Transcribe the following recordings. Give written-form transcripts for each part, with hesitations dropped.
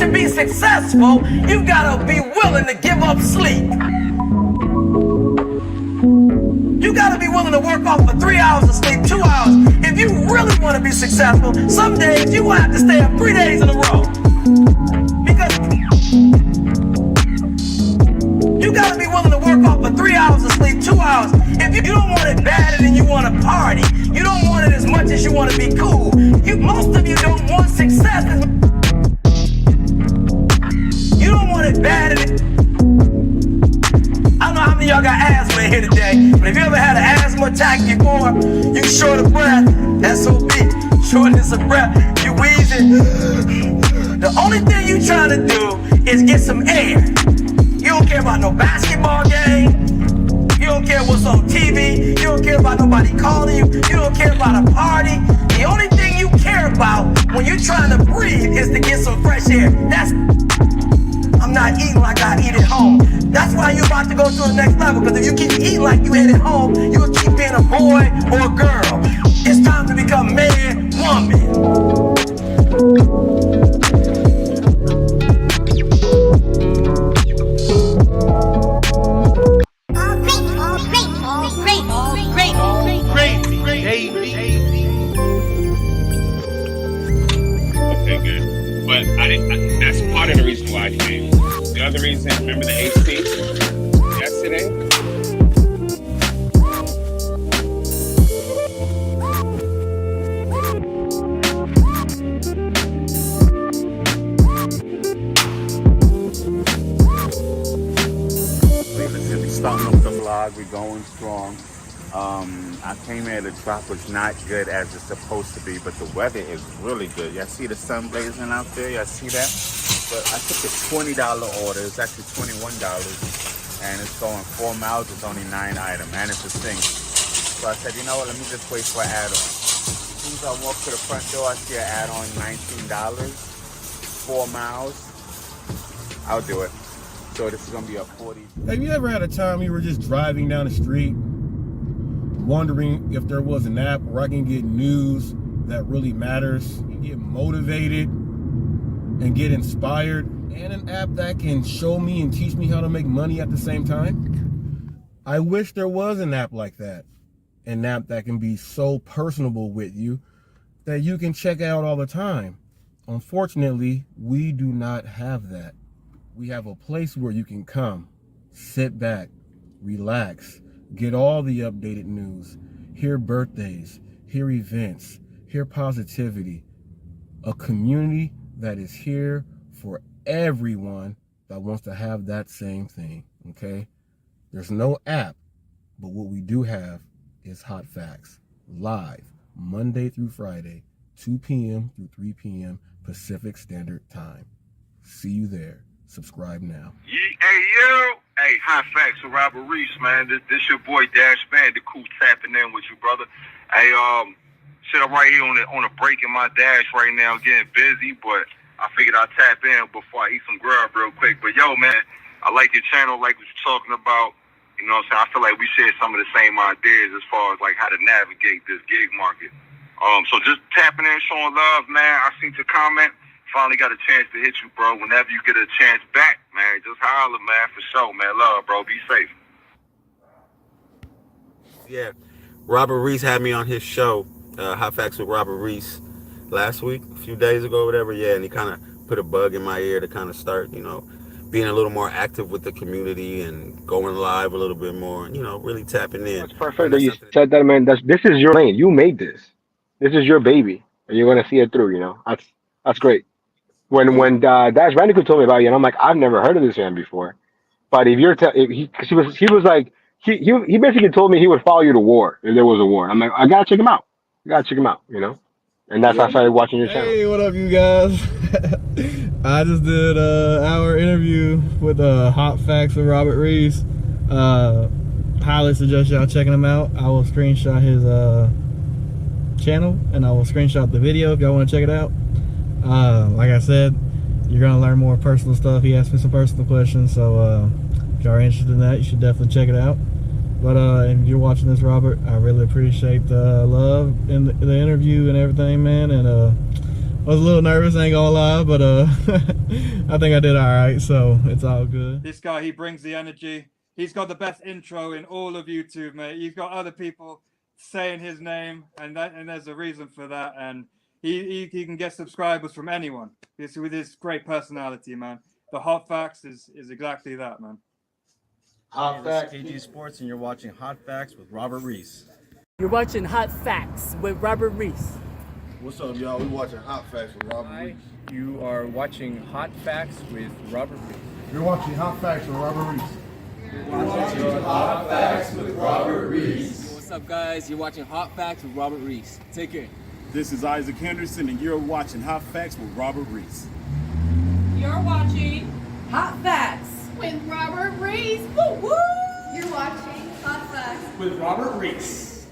to be successful, you've got to be willing to give up sleep. You got to be willing to work off for 3 hours of sleep, 2 hours. If you really want to be successful, some days you will have to stay up 3 days in a row. Because you got to be willing to work off for 3 hours of sleep, 2 hours. If you don't want it badder than you want to party, you don't want it as much as you want to be cool. Most of you don't want success. You don't want it badder than... I don't know how many of y'all got asthma in here today, but if you ever had an asthma attack before, you short of breath, SOB, shortness of breath, you wheezing. The only thing you trying to do is get some air. You don't care about no basketball game. You don't care what's on TV. You don't care about nobody calling you. You don't care about a party. The only thing you care about when you're trying to breathe is to get some fresh air. I'm not eating like I eat at home. That's why you're about to go to the next level. Because if you keep eating like you ate at home, you will keep being a boy or a girl. It's time to become man, woman. Okay, good. But that's part of the reason why I came. The other reason, remember the AC yesterday? Listen, we starting off the vlog, we're going strong. I came here, the drop was not good as it's supposed to be, but the weather is really good. Y'all see the sun blazing out there? Y'all see that? But I took a $20 order. It's actually $21, and it's going 4 miles. It's only 9 items, and it's a single. So I said, you know what? Let me just wait for an add-on. As soon as I walk to the front door, I see an add-on, $19, 4 miles. I'll do it. So this is gonna be a 40. Have you ever had a time you were just driving down the street, wondering if there was an app where I can get news that really matters, and get motivated and get inspired, and an app that can show me and teach me how to make money at the same time? I wish there was an app like that. An app that can be so personable with you that you can check out all the time. Unfortunately, we do not have that. We have a place where you can come, sit back, relax, get all the updated news, hear birthdays, hear events, hear positivity. A community that is here for everyone that wants to have that same thing, okay? There's no app, but what we do have is Hot Facts, live, Monday through Friday, 2 p.m. through 3 p.m. Pacific Standard Time. See you there. Subscribe now. Hey, yo. Hey, Hot Facts with Robert Reese, man. This your boy Dash Bandicoot tapping in with you, brother. Hey, shit, I'm right here on a break in my dash right now, getting busy, but I figured I'd tap in before I eat some grub real quick. But yo, man, I like your channel, like what you're talking about. You know what I'm saying? I feel like we share some of the same ideas as far as like how to navigate this gig market. So just tapping in, showing love, man. I seen your comment. Finally got a chance to hit you, bro. Whenever you get a chance back, man, just holler, man, for sure, man. Love, bro. Be safe. Yeah, Robert Reese had me on his show, Hot Facts with Robert Reese, last week, a few days ago, whatever. Yeah, and he kind of put a bug in my ear to kind of start, you know, being a little more active with the community and going live a little bit more, you know, really tapping in. It's perfect that you said that, man. This is your lane. You made this. This is your baby, and you're gonna see it through. You know, that's great. When Dash Bandicoot told me about you, and I'm like, I've never heard of this man before. But if you're, he was like, he basically told me he would follow you to war if there was a war. I'm like, I gotta check him out. You know, and that's how I started watching your channel. Hey, what up, you guys? I just did our interview with Hot Facts with Robert Reese. Highly suggest y'all checking him out. I will screenshot his channel, and I will screenshot the video if y'all want to check it out. Like I said, you're gonna learn more personal stuff. He asked me some personal questions, so if y'all are interested in that, you should definitely check it out. But if you're watching this, Robert, I really appreciate the love in the interview and everything, man. And was a little nervous, ain't gonna lie, but I think I did all right, so it's all good. This guy, he brings the energy. He's got the best intro in all of YouTube, mate. You've got other people saying his name, and there's a reason for that. And he can get subscribers from anyone. With his great personality, man. The Hot Facts is exactly that, man. Hot Facts, KG Sports, and you're watching Hot Facts with Robert Reese. You're watching Hot Facts with Robert Reese. What's up, y'all? We watching Hot Facts with Robert Reese. You are watching Hot Facts with Robert Reese. You're watching Hot Facts with Robert Reese. You're watching Hot Facts with Robert Reese. What's up, guys? You're watching Hot Facts with Robert Reese. Take care. This is Isaac Henderson, and you're watching Hot Facts with Robert Reese. You're watching Hot Facts with Robert Reese. Woo woo! You're watching Hot Facts with Robert Reese.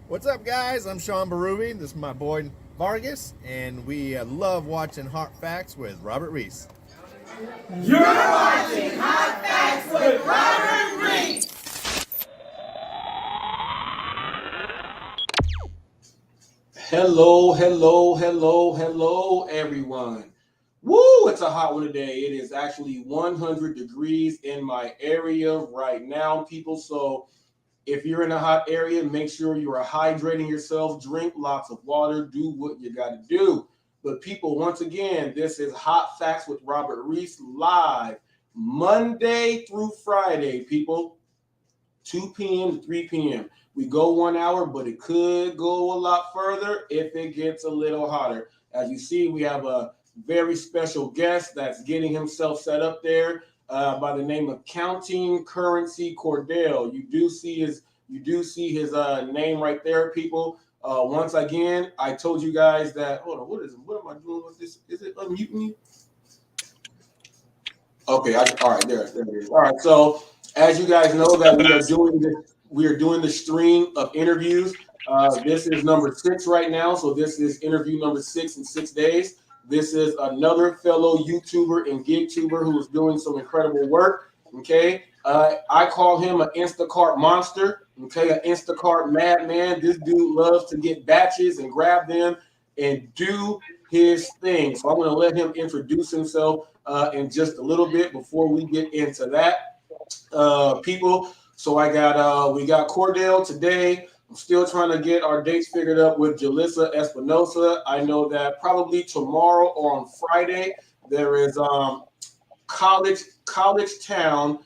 What's up, guys? I'm Sean Barubi. This is my boy Vargas, and we love watching Hot Facts with Robert Reese. You're watching Hot Facts with Robert Reese. Hello, everyone. Woo, it's a hot one today. It is actually 100 degrees in my area right now, people. So if you're in a hot area, make sure you are hydrating yourself, drink lots of water, do what you got to do. But people, once again, this is Hot Facts with Robert Reese live Monday through Friday, people, 2 p.m. to 3 p.m. We go 1 hour, but it could go a lot further if it gets a little hotter. As you see, we have a very special guest that's getting himself set up there by the name of Counting Currency Cordell. You do see his name right there, people. Once again, I told you guys that. Hold on, what am I doing with this? Is it unmuting me? Okay, all right, there it is. All right, so as you guys know that we are doing the stream of interviews. This is number 6 right now, so this is interview number 6 in 6 days. This is another fellow YouTuber and GigTuber who is doing some incredible work. Okay, I call him an Instacart monster. Okay, an Instacart madman. This dude loves to get batches and grab them and do his thing. So I'm going to let him introduce himself in just a little bit before we get into that, people. So we got Cordell today. I'm still trying to get our dates figured up with Jalissa Espinosa. I know that probably tomorrow or on Friday there is College Town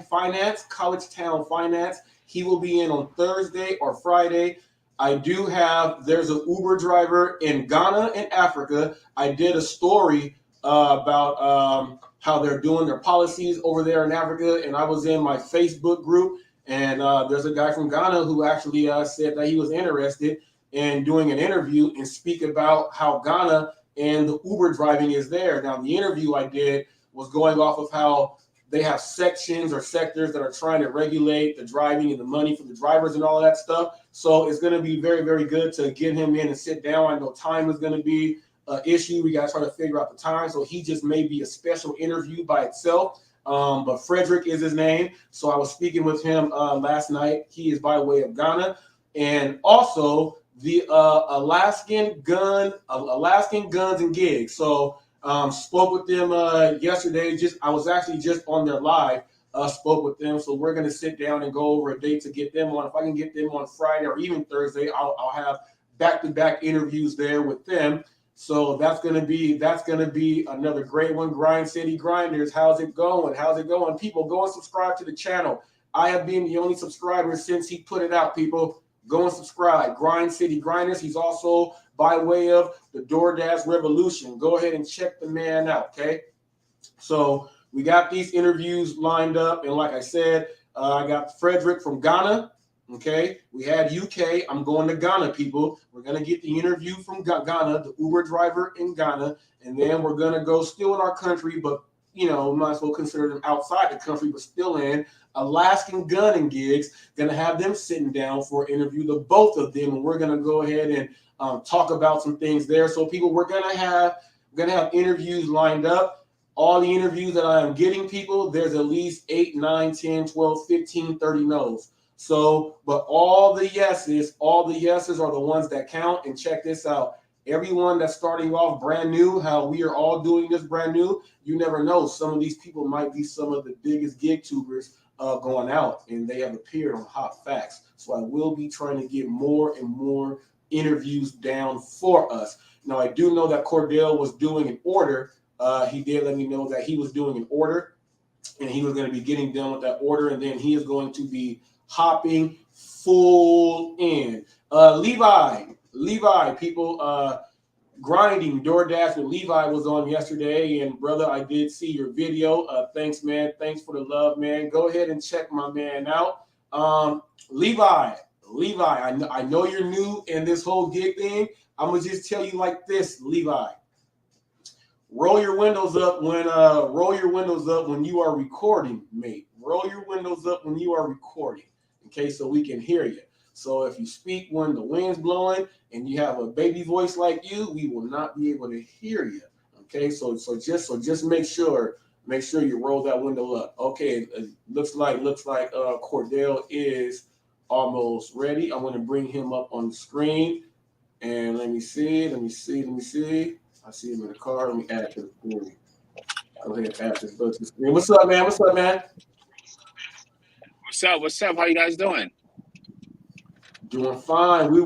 Finance. He will be in on Thursday or Friday. There's an Uber driver in Ghana in Africa. I did a story about how they're doing their policies over there in Africa, and I was in my Facebook group, and there's a guy from Ghana who actually said that he was interested in doing an interview and speak about how Ghana and the Uber driving is there. Now, the interview I did was going off of how they have sections or sectors that are trying to regulate the driving and the money for the drivers and all that stuff. So it's going to be very, very good to get him in and sit down. I know time is going to be an issue. We got to try to figure out the time. So he just may be a special interview by itself. But Frederick is his name. So I was speaking with him last night. He is by way of Ghana. And also the Alaskan Guns and Gigs. So spoke with them yesterday. I was actually just on their live, spoke with them. So we're going to sit down and go over a date to get them on. If I can get them on Friday or even Thursday, I'll have back-to-back interviews there with them. So that's gonna be another great one. Grind City Grinders, how's it going? People, go and subscribe to the channel. I have been the only subscriber since he put it out. People, go and subscribe. Grind City Grinders. He's also by way of the DoorDash Revolution. Go ahead and check the man out. Okay. So we got these interviews lined up, and like I said, I got Frederick from Ghana. Okay, we had UK. I'm going to Ghana, people. We're going to get the interview from Ghana, the Uber driver in Ghana, and then we're going to go still in our country, but, might as well consider them outside the country, but still in Alaskan Gun and Gigs. Going to have them sitting down for an interview, the both of them, and we're going to go ahead and talk about some things there. So, people, we're going to have interviews lined up. All the interviews that I am getting, people, there's at least 8, 9, 10, 12, 15, 30 no's. So, but all the yeses are the ones that count. And check this out. everyone that's starting off brand new, how we are all doing this brand new, you never know. Some of these people might be some of the biggest gig tubers going out, and they have appeared on Hot Facts. So I will be trying to get more and more interviews down for us. Now, I do know that Cordell was doing an order. He did let me know that he was doing an order, and he was going to be getting done with that order, and then he is going to be hopping full in. Levi, people, grinding DoorDash with Levi was on yesterday, and brother, I did see your video. Thanks, man. Thanks for the love, man. Go ahead and check my man out. Levi, I know you're new in this whole gig thing. I'm gonna just tell you like this, Levi. Roll your windows up when you are recording, mate. Roll your windows up when you are recording, okay, so we can hear you. So if you speak when the wind's blowing and you have a baby voice like you, we will not be able to hear you. Okay, so just make sure you roll that window up. Okay, looks like Cordell is almost ready. I'm going to bring him up on the screen, and let me see. I see him in the car. Let me add to the screen. Go ahead, add this to the screen. What's up, man? What's up? How you guys doing? Doing fine. We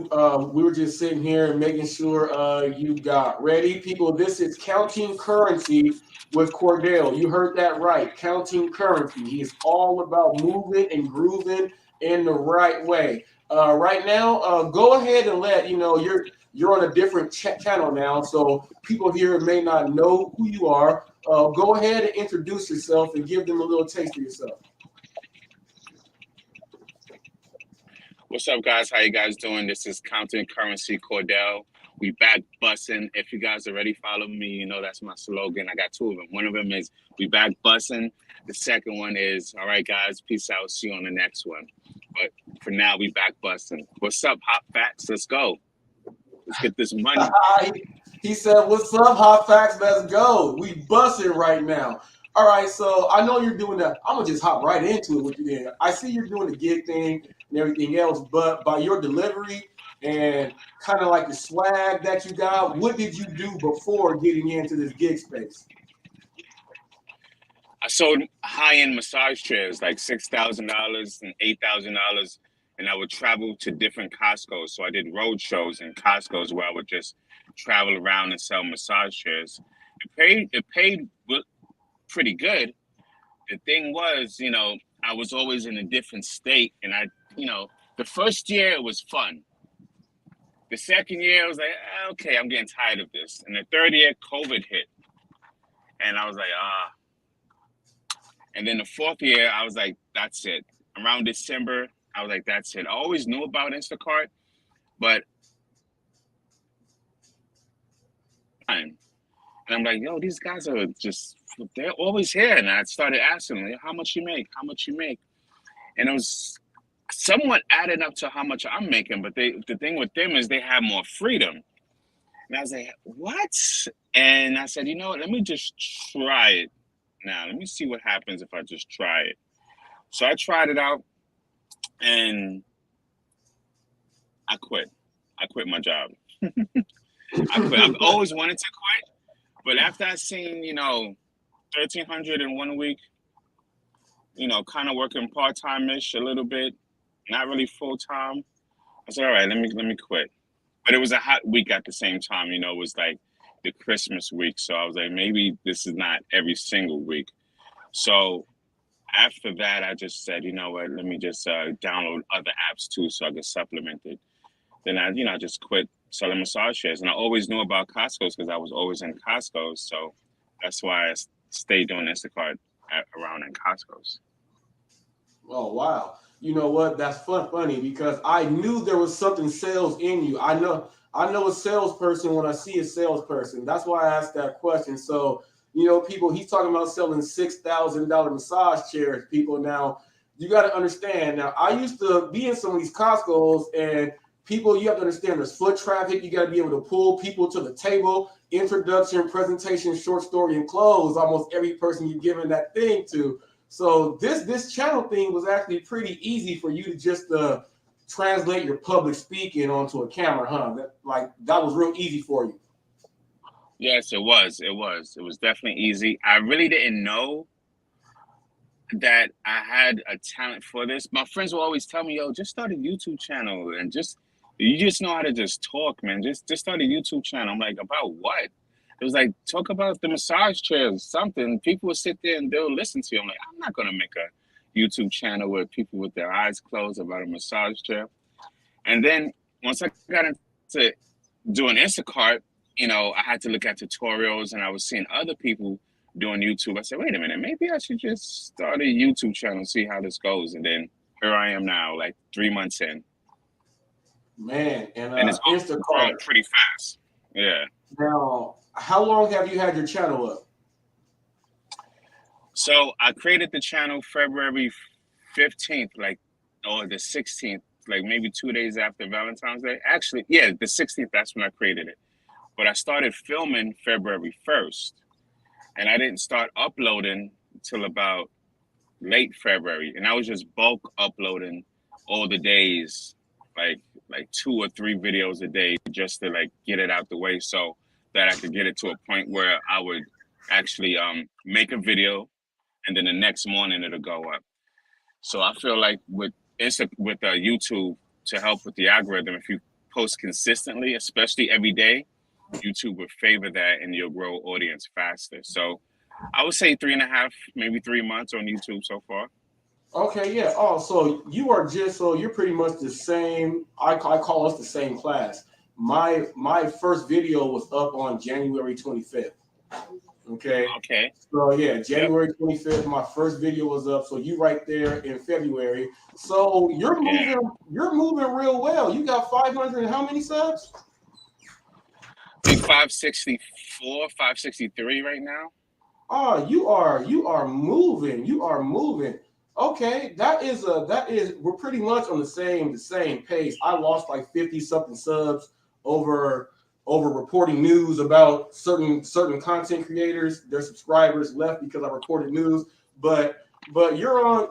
were just sitting here and making sure you got ready. People, this is Counting Currency with Cordell. You heard that right. Counting Currency. He is all about moving and grooving in the right way. Right now, go ahead and let you know you're on a different channel now, so people here may not know who you are. Go ahead and introduce yourself and give them a little taste of yourself. What's up, guys? How you guys doing? This is Counting Currency Cordell. We back bussin'. If you guys already follow me, you know that's my slogan. I got two of them. One of them is we back bussin'. The second one is, all right, guys, peace out. See you on the next one. But for now, we back bussin'. What's up, Hot Facts? Let's go. Let's get this money. He said, what's up, Hot Facts? Let's go. We bussin' right now. All right, so I know you're doing that. I'm going to just hop right into it with you then. I see you're doing the gig thing and everything else, but by your delivery and kind of like the swag that you got, what did you do before getting into this gig space? I sold high-end massage chairs, like $6,000 and $8,000, and I would travel to different Costco's. So I did road shows in Costco's where I would just travel around and sell massage chairs. It paid pretty good. The thing was, I was always in a different state, and the first year it was fun. The second year I was like, okay, I'm getting tired of this. And the third year, COVID hit, and I was like, And then the fourth year, I was like, that's it. Around December, I was like, that's it. I always knew about Instacart, but and I'm like, yo, these guys are they're always here. And I started asking them, how much you make? How much you make? And it was somewhat adding up to how much I'm making. But the thing with them is they have more freedom. And I was like, what? And I said, you know what? Let me just try it. Now, let me see what happens if I just try it. So I tried it out, and I quit. I quit my job. I quit. I've always wanted to quit, but after I seen, $1,300 in 1 week, kind of working part-time-ish a little bit, not really full-time, I said, all right, let me quit. But it was a hot week at the same time, it was like the Christmas week. So I was like, maybe this is not every single week. So after that, I just said, you know what, let me just download other apps too so I could supplement it. Then I just quit selling massage chairs. And I always knew about Costco's because I was always in Costco's. So that's why I stayed doing Instacart around in Costco's. Oh, wow. You know what? That's funny because I knew there was something sales in you. I know a salesperson when I see a salesperson. That's why I asked that question. So, people, he's talking about selling $6,000 massage chairs. People, now, you got to understand. Now, I used to be in some of these Costco's, and people, you have to understand there's foot traffic. You got to be able to pull people to the table. Introduction, presentation, short story, and close. Almost every person you're giving that thing to. So this channel thing was actually pretty easy for you to just translate your public speaking onto a camera, huh? That was real easy for you. Yes, it was. It was definitely easy. I really didn't know that I had a talent for this. My friends will always tell me, "Yo, just start a YouTube channel and you just know how to just talk, man. Just start a YouTube channel." I'm like, "About what?" It was like, talk about the massage chairs, something. People will sit there and they'll listen to you. I'm like, I'm not gonna make a YouTube channel with people with their eyes closed about a massage chair. And then once I got into doing Instacart, I had to look at tutorials and I was seeing other people doing YouTube. I said, wait a minute, maybe I should just start a YouTube channel, see how this goes. And then here I am now, like 3 months in. Man, and it's Instacart growing pretty fast. Yeah. Now, how long have you had your channel up? So I created the channel February 15th, or the 16th, like maybe 2 days after Valentine's Day. Actually, yeah, the 16th, that's when I created it. But I started filming February 1st. And I didn't start uploading until about late February. And I was just bulk uploading all the days, like 2 or 3 videos a day, just to get it out the way so that I could get it to a point where I would actually make a video and then the next morning it'll go up. So I feel like with YouTube, to help with the algorithm, if you post consistently, especially every day, YouTube would favor that and you'll grow audience faster. So I would say 3.5, maybe 3 months on YouTube so far. Okay, yeah. Oh, so you're pretty much the same. I call us the same class. My first video was up on January 25th. Okay. So yeah, January 25th, my first video was up. So you right there in February. So you're moving real well. You got 500 and how many subs? I think 564, 563 right now. Oh, you are moving. You are moving. Okay, we're pretty much on the same pace. I lost like 50 something subs over reporting news about certain content creators. Their subscribers left because I reported news. But you're on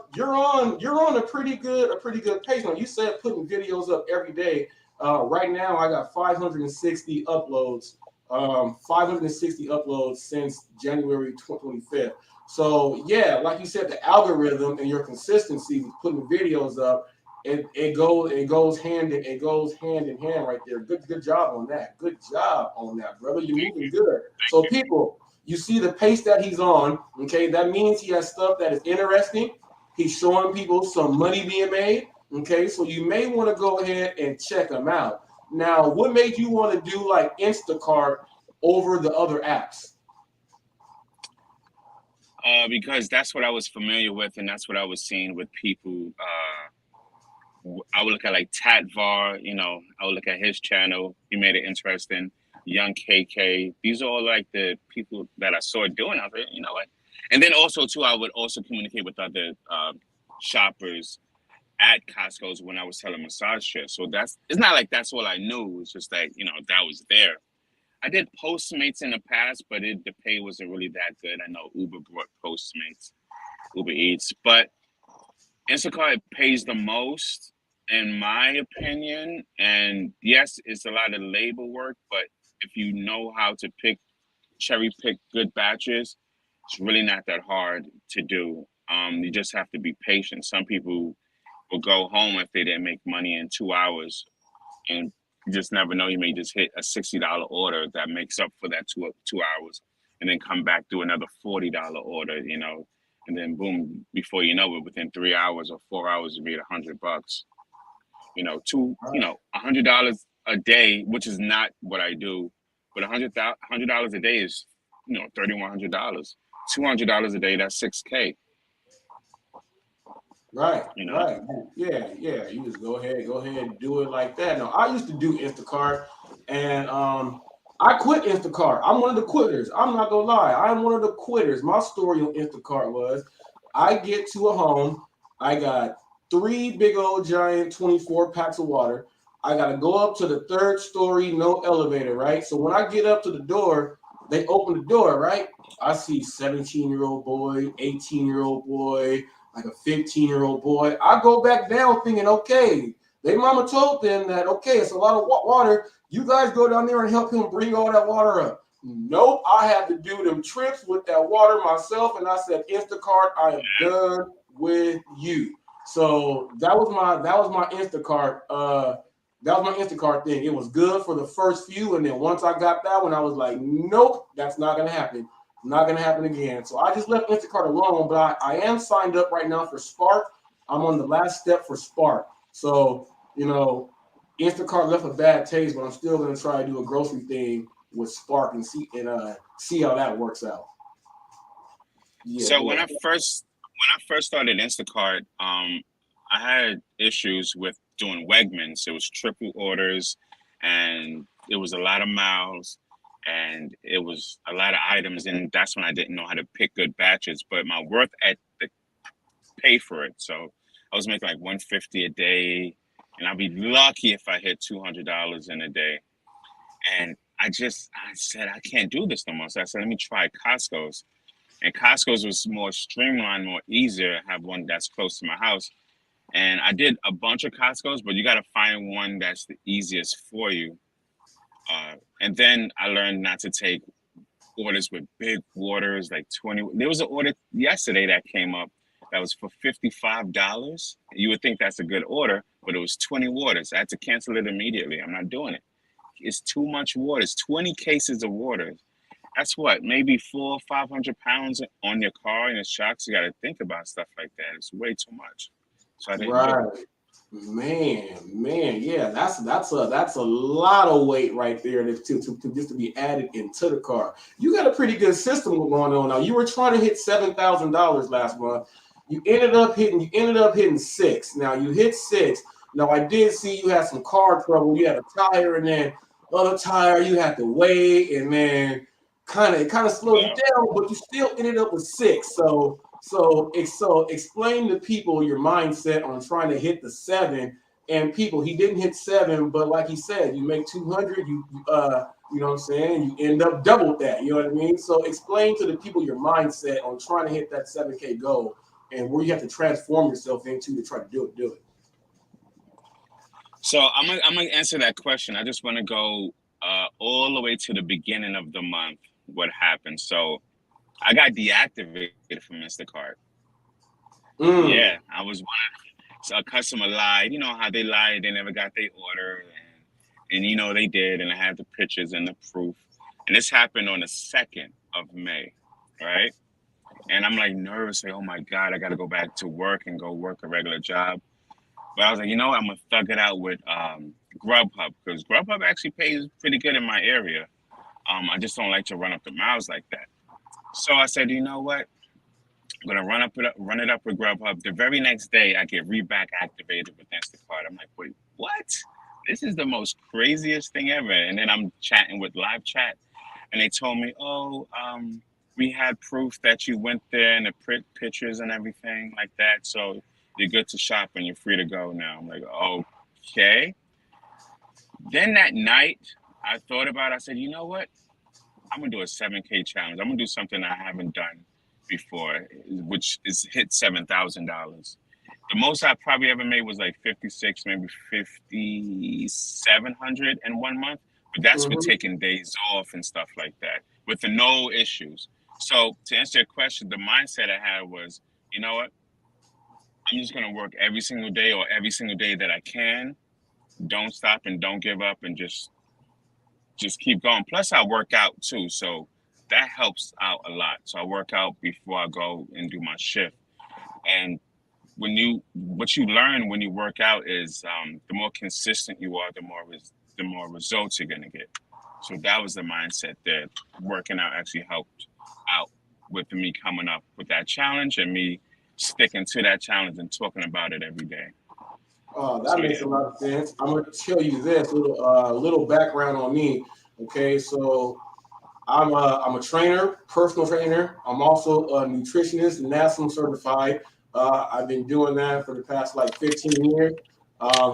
a pretty good pace. Now you said putting videos up every day. Right now I got 560 uploads. 560 uploads since January 25th. So yeah, like you said, the algorithm and your consistency with putting videos up, it goes hand in hand right there. Good job on that. Good job on that, brother. You're moving good. So people, you see the pace that he's on. Okay, that means he has stuff that is interesting. He's showing people some money being made. Okay, so you may want to go ahead and check him out. Now, what made you want to do like Instacart over the other apps? Because that's what I was familiar with, and that's what I was seeing with people. I would look at like Tatvar, I would look at his channel. He made it interesting. Young KK. These are all like the people that I saw doing of it, And then also too, I would also communicate with other shoppers at Costco's when I was selling massage chairs. So it's not like that's all I knew. It's just that, that was there. I did Postmates in the past, but the pay wasn't really that good. I know Uber brought Postmates, Uber Eats, but Instacart pays the most, in my opinion. And yes, it's a lot of labor work, but if you know how to cherry pick good batches, it's really not that hard to do. You just have to be patient. Some people will go home if they didn't make money in 2 hours, and you just never know. You may just hit a $60 order that makes up for that 2 hours, and then come back do another $40 order, and then boom, before you know it, within 3 hours or 4 hours, you made $100. $100 a day, which is not what I do, but $100 a day is, $3,100. $200 a day, that's $6K. Right. Right. Yeah. You just go ahead and do it like that. Now, I used to do Instacart, and I quit Instacart. I'm one of the quitters. I'm not gonna lie. I'm one of the quitters. My story on Instacart was, I get to a home, I got 3 big old giant 24 packs of water. I gotta go up to the 3rd story, no elevator, right? So when I get up to the door, they open the door, right? I see 17-year-old boy, 18-year-old boy, like a 15-year-old boy. I go back down thinking, okay, They mama told them that, okay, it's a lot of water. You guys go down there and help him bring all that water up. Nope, I had to do them trips with that water myself, and I said, Instacart, I am done with you. So that was my Instacart. That was my Instacart thing. It was good for the first few, and then once I got that one, I was like, nope, that's not gonna happen. Not gonna happen again. So I just left Instacart alone, but I am signed up right now for Spark. I'm on the last step for Spark. So, you know, Instacart left a bad taste, but I'm still gonna try to do a grocery thing with Spark and see how that works out. Yeah, so when I first started Instacart, I had issues with doing Wegmans. It was triple orders, and it was a lot of miles, and it was a lot of items, and that's when I didn't know how to pick good batches. But my worth ethic paid for it, so I was making like $150 a day, and I'd be lucky if I hit $200 in a day. And I said, I can't do this no more. So I said, let me try Costco's. And Costco's was more streamlined, more easier. I have one that's close to my house. And I did a bunch of Costco's, but you got to find one that's the easiest for you. And then I learned not to take orders with big orders, like 20. There was an order yesterday that came up that was for $55. You would think that's a good order, but it was 20 waters. I had to cancel it immediately. I'm not doing it. It's too much water. It's 20 cases of water. That's what, maybe 400 or 500 pounds on your car and it's shocks. You got to think about stuff like that. It's way too much. So I didn't do it. Man, yeah, that's a lot of weight right there to just to be added into the car. You got a pretty good system going on now. You were trying to hit $7,000 last month. You ended up hitting 6. Now you hit 6. Now I did see you had some car trouble. You had a tire, and then other tire you had to wait, and then it kind of slowed you down, but you still ended up with 6. So explain to people your mindset on trying to hit the 7. And people, he didn't hit 7, but like he said, you make 200, you know what I'm saying? You end up double that, you know what I mean? So explain to the people your mindset on trying to hit that 7K goal and where you have to transform yourself into to try to do it. So I'm gonna answer that question. I just want to go all the way to the beginning of the month. What happened? So I got deactivated from Instacart. Yeah, I was so a customer lied. You know how they lied? They never got their order, and you know they did, and I had the pictures and the proof. And this happened on the 2nd of May, right? And I'm like nervous, like, oh my God, I got to go back to work and go work a regular job. But I was like, you know what? I'm gonna thug it out with Grubhub, because Grubhub actually pays pretty good in my area. I just don't like to run up the miles like that. So I said, you know what? I'm gonna run it up with Grubhub. The very next day, I get back activated with Instacart. I'm like, wait, what? This is the most craziest thing ever. And then I'm chatting with live chat, and they told me, we had proof that you went there and the print pictures and everything like that. So you're good to shop and you're free to go now. I'm like, okay. Then that night, I thought about it. I said, you know what? I'm going to do a 7K challenge. I'm going to do something I haven't done before, which is hit $7,000. The most I probably ever made was like 56, maybe 5,700 in 1 month. But that's with taking days off and stuff like that, with no issues. So to answer your question, the mindset I had was, you know what? I'm just going to work every single day or every single day that I can. Don't stop and don't give up and just keep going. Plus I work out too. So that helps out a lot. So I work out before I go and do my shift. And what you learn when you work out is the more consistent you are, the more results you're going to get. So that was the mindset there. Working out actually helped out with me coming up with that challenge and me sticking to that challenge and talking about it every day. That makes a lot of sense. I'm going to tell you this little background on me. Okay, so I'm a trainer, personal trainer. I'm also a nutritionist, national certified. I've been doing that for the past like 15 years.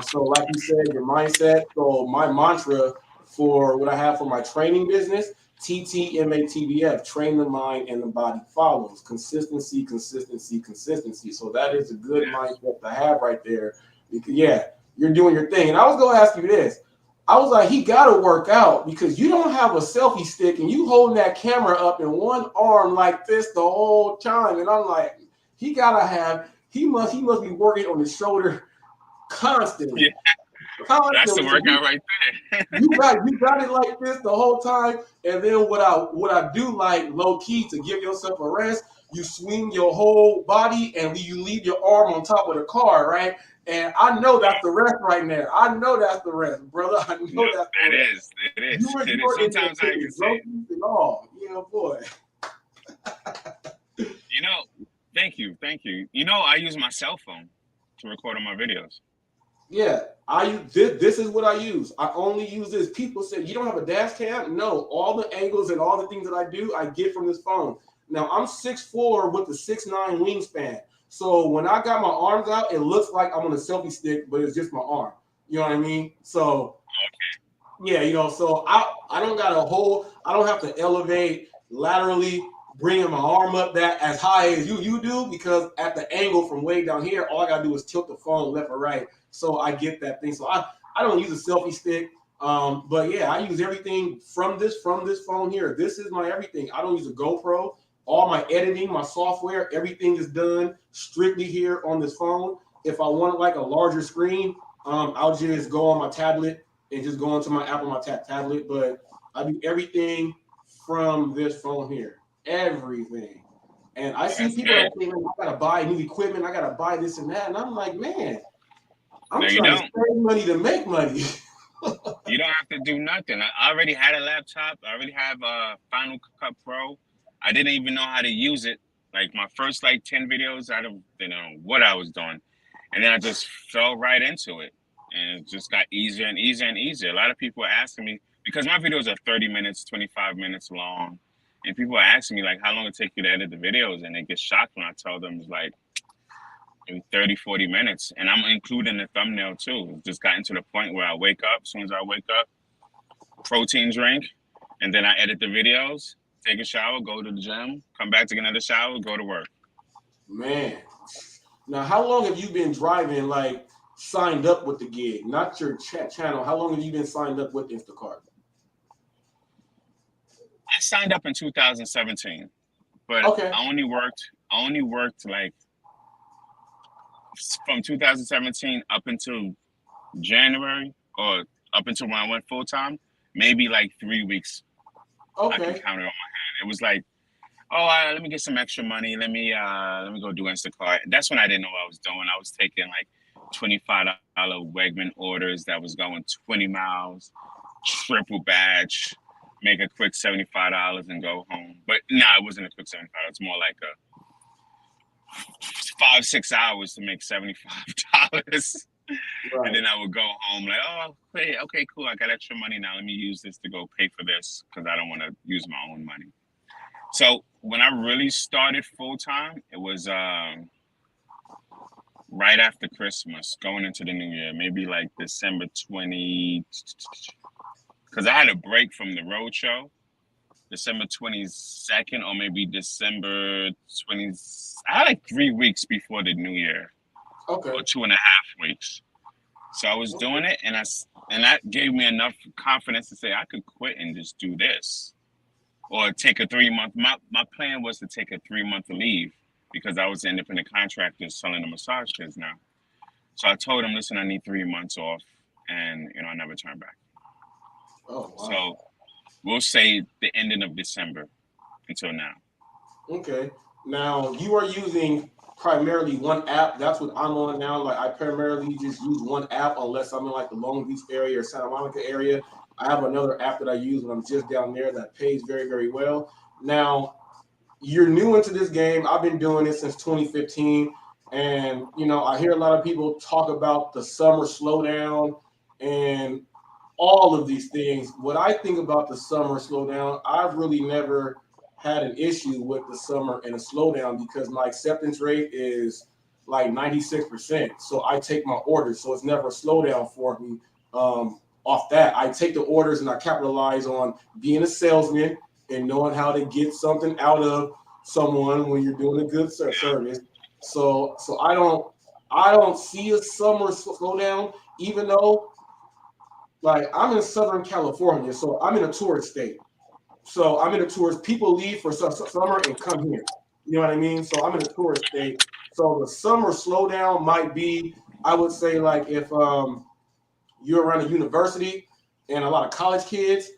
So like you said, your mindset. So my mantra for what I have for my training business, TTMATBF, train the mind and the body follows. Consistency, consistency, consistency. So that is a good mindset to have right there. you're doing your thing. And I was gonna ask you this. I was like, he gotta work out because you don't have a selfie stick and you holding that camera up in one arm like this the whole time. And I'm like, he must be working on his shoulder constantly. Yeah, that's the workout right there. you got it like this the whole time. And then what I do like low key to give yourself a rest, you swing your whole body and you leave your arm on top of the car, right? And I know that's the rest right now. I know that's the rest, brother. I know that's the rest. It is. Sometimes I can say it. Yeah, boy. Thank you. I use my cell phone to record on my videos. Yeah, I use this is what I use. I only use this. People say you don't have a dash cam. No, all the angles and all the things that I do, I get from this phone. Now I'm 6'4" with a 6'9" wingspan. So when I got my arms out, it looks like I'm on a selfie stick, but it's just my arm. You know what I mean? So yeah, so I don't got I don't have to elevate laterally, bringing my arm up that as high as you do, because at the angle from way down here, all I gotta do is tilt the phone left or right. So I get that thing. So I don't use a selfie stick. But yeah, I use everything from this phone here. This is my everything. I don't use a GoPro. All my editing, my software, everything is done strictly here on this phone. If I want like a larger screen, I'll just go on my tablet and just go into my app on my tablet. But I do everything from this phone here. Everything. And I see people that say, I gotta buy new equipment, I gotta buy this and that. And I'm like, man, I'm trying to save money to make money. You don't have to do nothing. I already had a laptop. I already have a Final Cut Pro. I didn't even know how to use it. Like my first 10 videos, I didn't know what I was doing. And then I just fell right into it. And it just got easier and easier and easier. A lot of people are asking me, because my videos are 30 minutes, 25 minutes long. And people are asking me how long it take you to edit the videos. And they get shocked when I tell them it's maybe 30, 40 minutes. And I'm including the thumbnail too. It's just gotten to the point where I wake up. As soon as I wake up, protein drink. And then I edit the videos, take a shower, go to the gym, come back, take another shower, go to work. Man. Now, how long have you been driving, signed up with the gig? Not your channel. How long have you been signed up with Instacart? I signed up in 2017, but I only worked from 2017 up until January, or up until when I went full time, maybe 3 weeks. I can count it on my hand. It was let me get some extra money. Let me go do Instacart. That's when I didn't know what I was doing. I was taking $25 Wegman orders that was going 20 miles, triple batch, make a quick $75 and go home. But no, it wasn't a quick $75. It's more like a 5-6 hours to make $75. Right. And then I would go home okay, cool. I got extra money now. Let me use this to go pay for this because I don't want to use my own money. So when I really started full time, it was right after Christmas, going into the new year, maybe December 20, because I had a break from the road show, December 22nd, or maybe December 20. I had 3 weeks before the new year, or 2.5 weeks. So I was doing it, and that gave me enough confidence to say I could quit and just do this, or take a 3-month. My plan was to take a 3-month leave because I was an independent contractor selling the massage chairs now. So I told him, listen, I need 3 months off, and I never turned back. Oh, wow. So we'll say the ending of December until now. Okay. Now you are using primarily one app. That's what I'm on now. I primarily just use one app unless I'm in the Long Beach area or Santa Monica area. I have another app that I use when I'm just down there that pays very, very well. Now, you're new into this game. I've been doing it since 2015. And, I hear a lot of people talk about the summer slowdown and all of these things. What I think about the summer slowdown, I've really never had an issue with the summer and a slowdown because my acceptance rate is 96%. So I take my orders. So it's never a slowdown for me. Off that, I take the orders and I capitalize on being a salesman and knowing how to get something out of someone when you're doing a good service. So I I don't see a summer slowdown, even though, like, I'm in Southern California, so I'm in a tourist state. So I'm in a tourist. People leave for summer and come here. You know what I mean? So I'm in a tourist state. So the summer slowdown might be, I would say, like if you're around a university and a lot of college kids.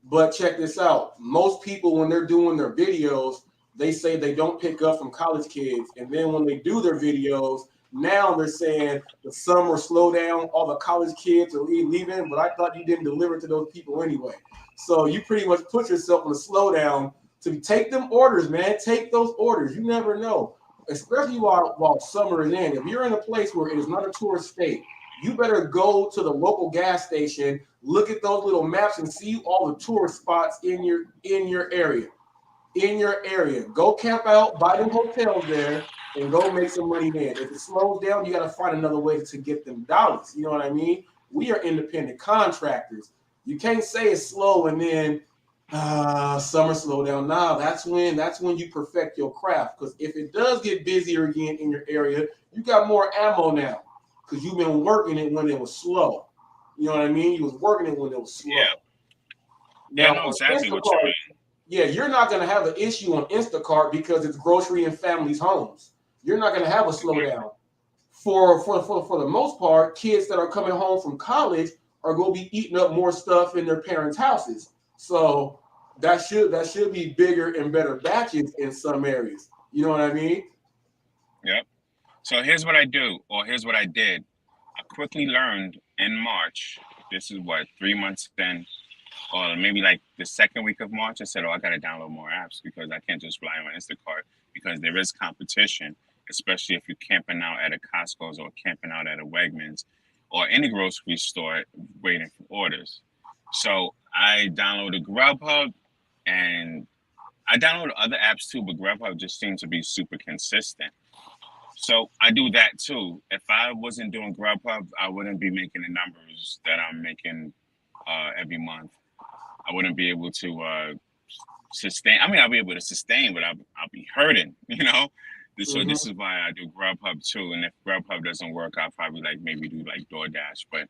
But check this out. Most people, when they're doing their videos, they say they don't pick up from college kids. And then when they do their videos, now they're saying the summer slow down, all the college kids are leaving, but I thought you didn't deliver to those people anyway. So you pretty much put yourself in a slowdown to take them orders, man. Take those orders. You never know, especially while summer is in. If you're in a place where it is not a tourist state, you better go to the local gas station, look at those little maps and see all the tourist spots in your area. In your area. Go camp out, buy them hotels there, and go make some money then. If it slows down, you got to find another way to get them dollars. You know what I mean? We are independent contractors. You can't say it's slow and then summer slow down. Nah, that's when you perfect your craft. Because if it does get busier again in your area, you got more ammo now. Because you've been working it when it was slow. You know what I mean? You was working it when it was slow. Yeah, Now, I know exactly what you mean. yeah, you're not going to have an issue on Instacart because it's grocery and families' homes. You're not going to have a slowdown. For the most part, kids that are coming home from college are going to be eating up more stuff in their parents' houses. So that should be bigger and better batches in some areas. You know what I mean? Yep. So here's what I do, or here's what I did. I quickly learned in March, this is what, 3 months in, or maybe like the second week of March, I said, I got to download more apps because I can't just rely on Instacart because there is competition, especially if you're camping out at a Costco's or camping out at a Wegmans or any grocery store waiting for orders. So I downloaded Grubhub and I downloaded other apps too, but Grubhub just seems to be super consistent. So I do that too. If I wasn't doing Grubhub, I wouldn't be making the numbers that I'm making every month. I wouldn't be able to sustain. I mean, I'll be able to sustain, but I'll be hurting, you know? So this is why I do Grubhub too. And if Grubhub doesn't work, I'll probably maybe do like DoorDash. But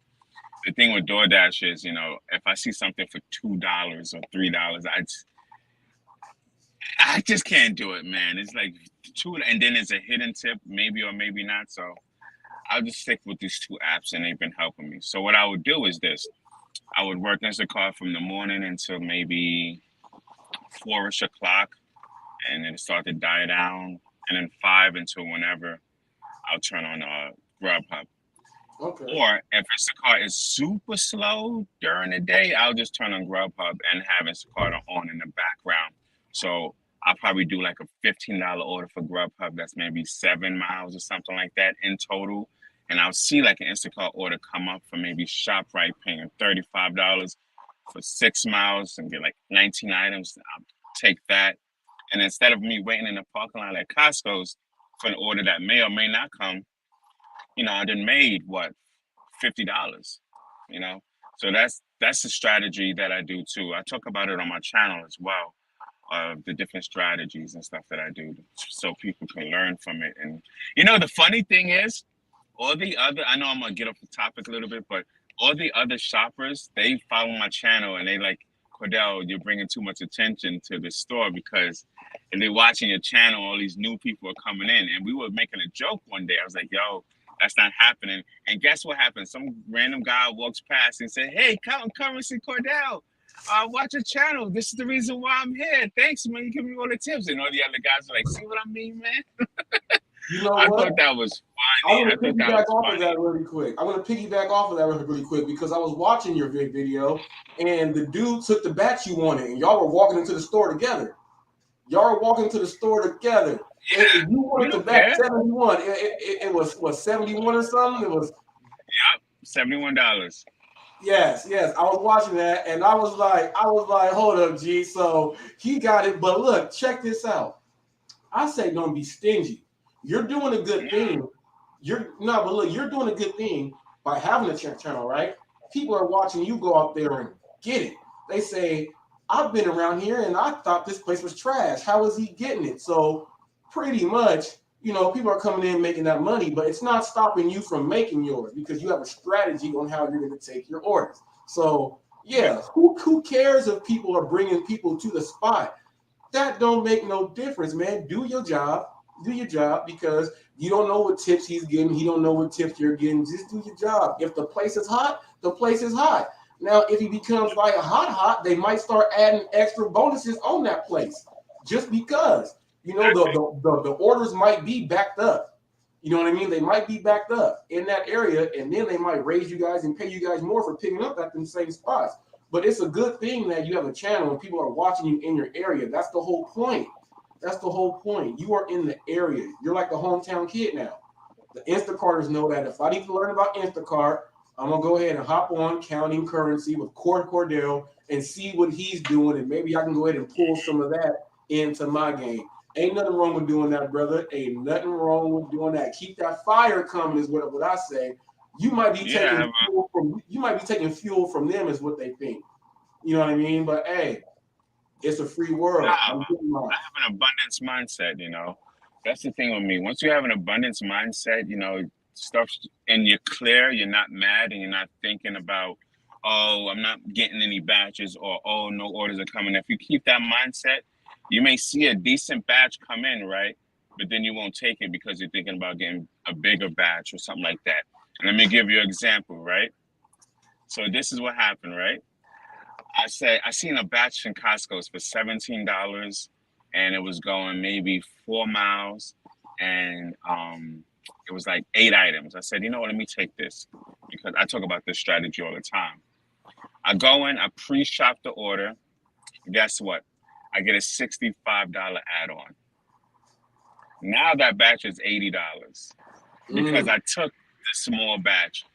the thing with DoorDash is, if I see something for $2 or $3, I just can't do it, man. It's like two, and then it's a hidden tip, maybe or maybe not. So I'll just stick with these two apps, and they've been helping me. So what I would do is this: I would work Instacart from the morning until maybe 4-ish o'clock, and then start to die down, and then 5 until whenever I'll turn on Grubhub. Okay. Or if Instacart is super slow during the day, I'll just turn on Grubhub and have Instacart on in the background. So I'll probably do like a $15 order for Grubhub. That's maybe 7 miles or something like that in total. And I'll see like an Instacart order come up for maybe ShopRite paying $35 for 6 miles and get like 19 items. I'll take that. And instead of me waiting in the parking lot at Costco's for an order that may or may not come, I done made what, $50, So that's the strategy that I do too. I talk about it on my channel as well, the different strategies and stuff that I do so people can learn from it. And the funny thing is, I know I'm gonna get off the topic a little bit, but all the other shoppers, they follow my channel and they like, Cordell, you're bringing too much attention to the store because if they're watching your channel, all these new people are coming in. And we were making a joke one day. I was like, yo, that's not happening. And guess what happened? Some random guy walks past and said, hey, come and see Cordell. Watch your channel. This is the reason why I'm here. Thanks, man. You give me all the tips. And all the other guys are like, see what I mean, man? I thought that was funny. I'm going to piggyback off of that really quick. Because I was watching your video and the dude took the batch you wanted and y'all were walking into the store together. And you wanted the batch 71. It was, what, 71 or something? It was. Yep, $71. Yes. I was watching that and I was like, hold up, G. So he got it. But look, check this out. I say don't be stingy. You're doing a good thing. You're doing a good thing by having a channel, right? People are watching you go out there and get it. They say, I've been around here and I thought this place was trash. How is he getting it? So pretty much you know, people are coming in making that money, but it's not stopping you from making yours because you have a strategy on how you're going to take your orders. So yeah, who cares if people are bringing people to the spot? That don't make no difference, man. Do your job. Do your job because you don't know what tips he's getting. He don't know what tips you're getting. Just do your job. If the place is hot, the place is hot. Now, if he becomes like a hot, they might start adding extra bonuses on that place just because. You know, the orders might be backed up. You know what I mean? They might be backed up in that area, and then they might raise you guys and pay you guys more for picking up at the same spots. But it's a good thing that you have a channel and people are watching you in your area. That's the whole point. That's the whole point. You are in the area. You're like the hometown kid now. The Instacarters know that if I need to learn about Instacart, I'm going to go ahead and hop on Counting Currency with Cordell and see what he's doing, and maybe I can go ahead and pull some of that into my game. Ain't nothing wrong with doing that, brother. Ain't nothing wrong with doing that. Keep that fire coming is what I say. You might be taking fuel from them is what they think. You know what I mean? But hey, it's a free world. I have an abundance mindset, you know. That's the thing with me. Once you have an abundance mindset, you know, stuff and you're clear, you're not mad and you're not thinking about, oh, I'm not getting any batches or oh, no orders are coming. If you keep that mindset, you may see a decent batch come in, right? But then you won't take it because you're thinking about getting a bigger batch or something like that. And let me give you an example, right? So this is what happened, right? I seen a batch in Costco's for $17 and it was going maybe 4 miles and it was like 8 items. I said, you know what, let me take this because I talk about this strategy all the time. I go in, I pre-shop the order. Guess what? I get a $65 add-on. Now that batch is $80 because I took the small batch,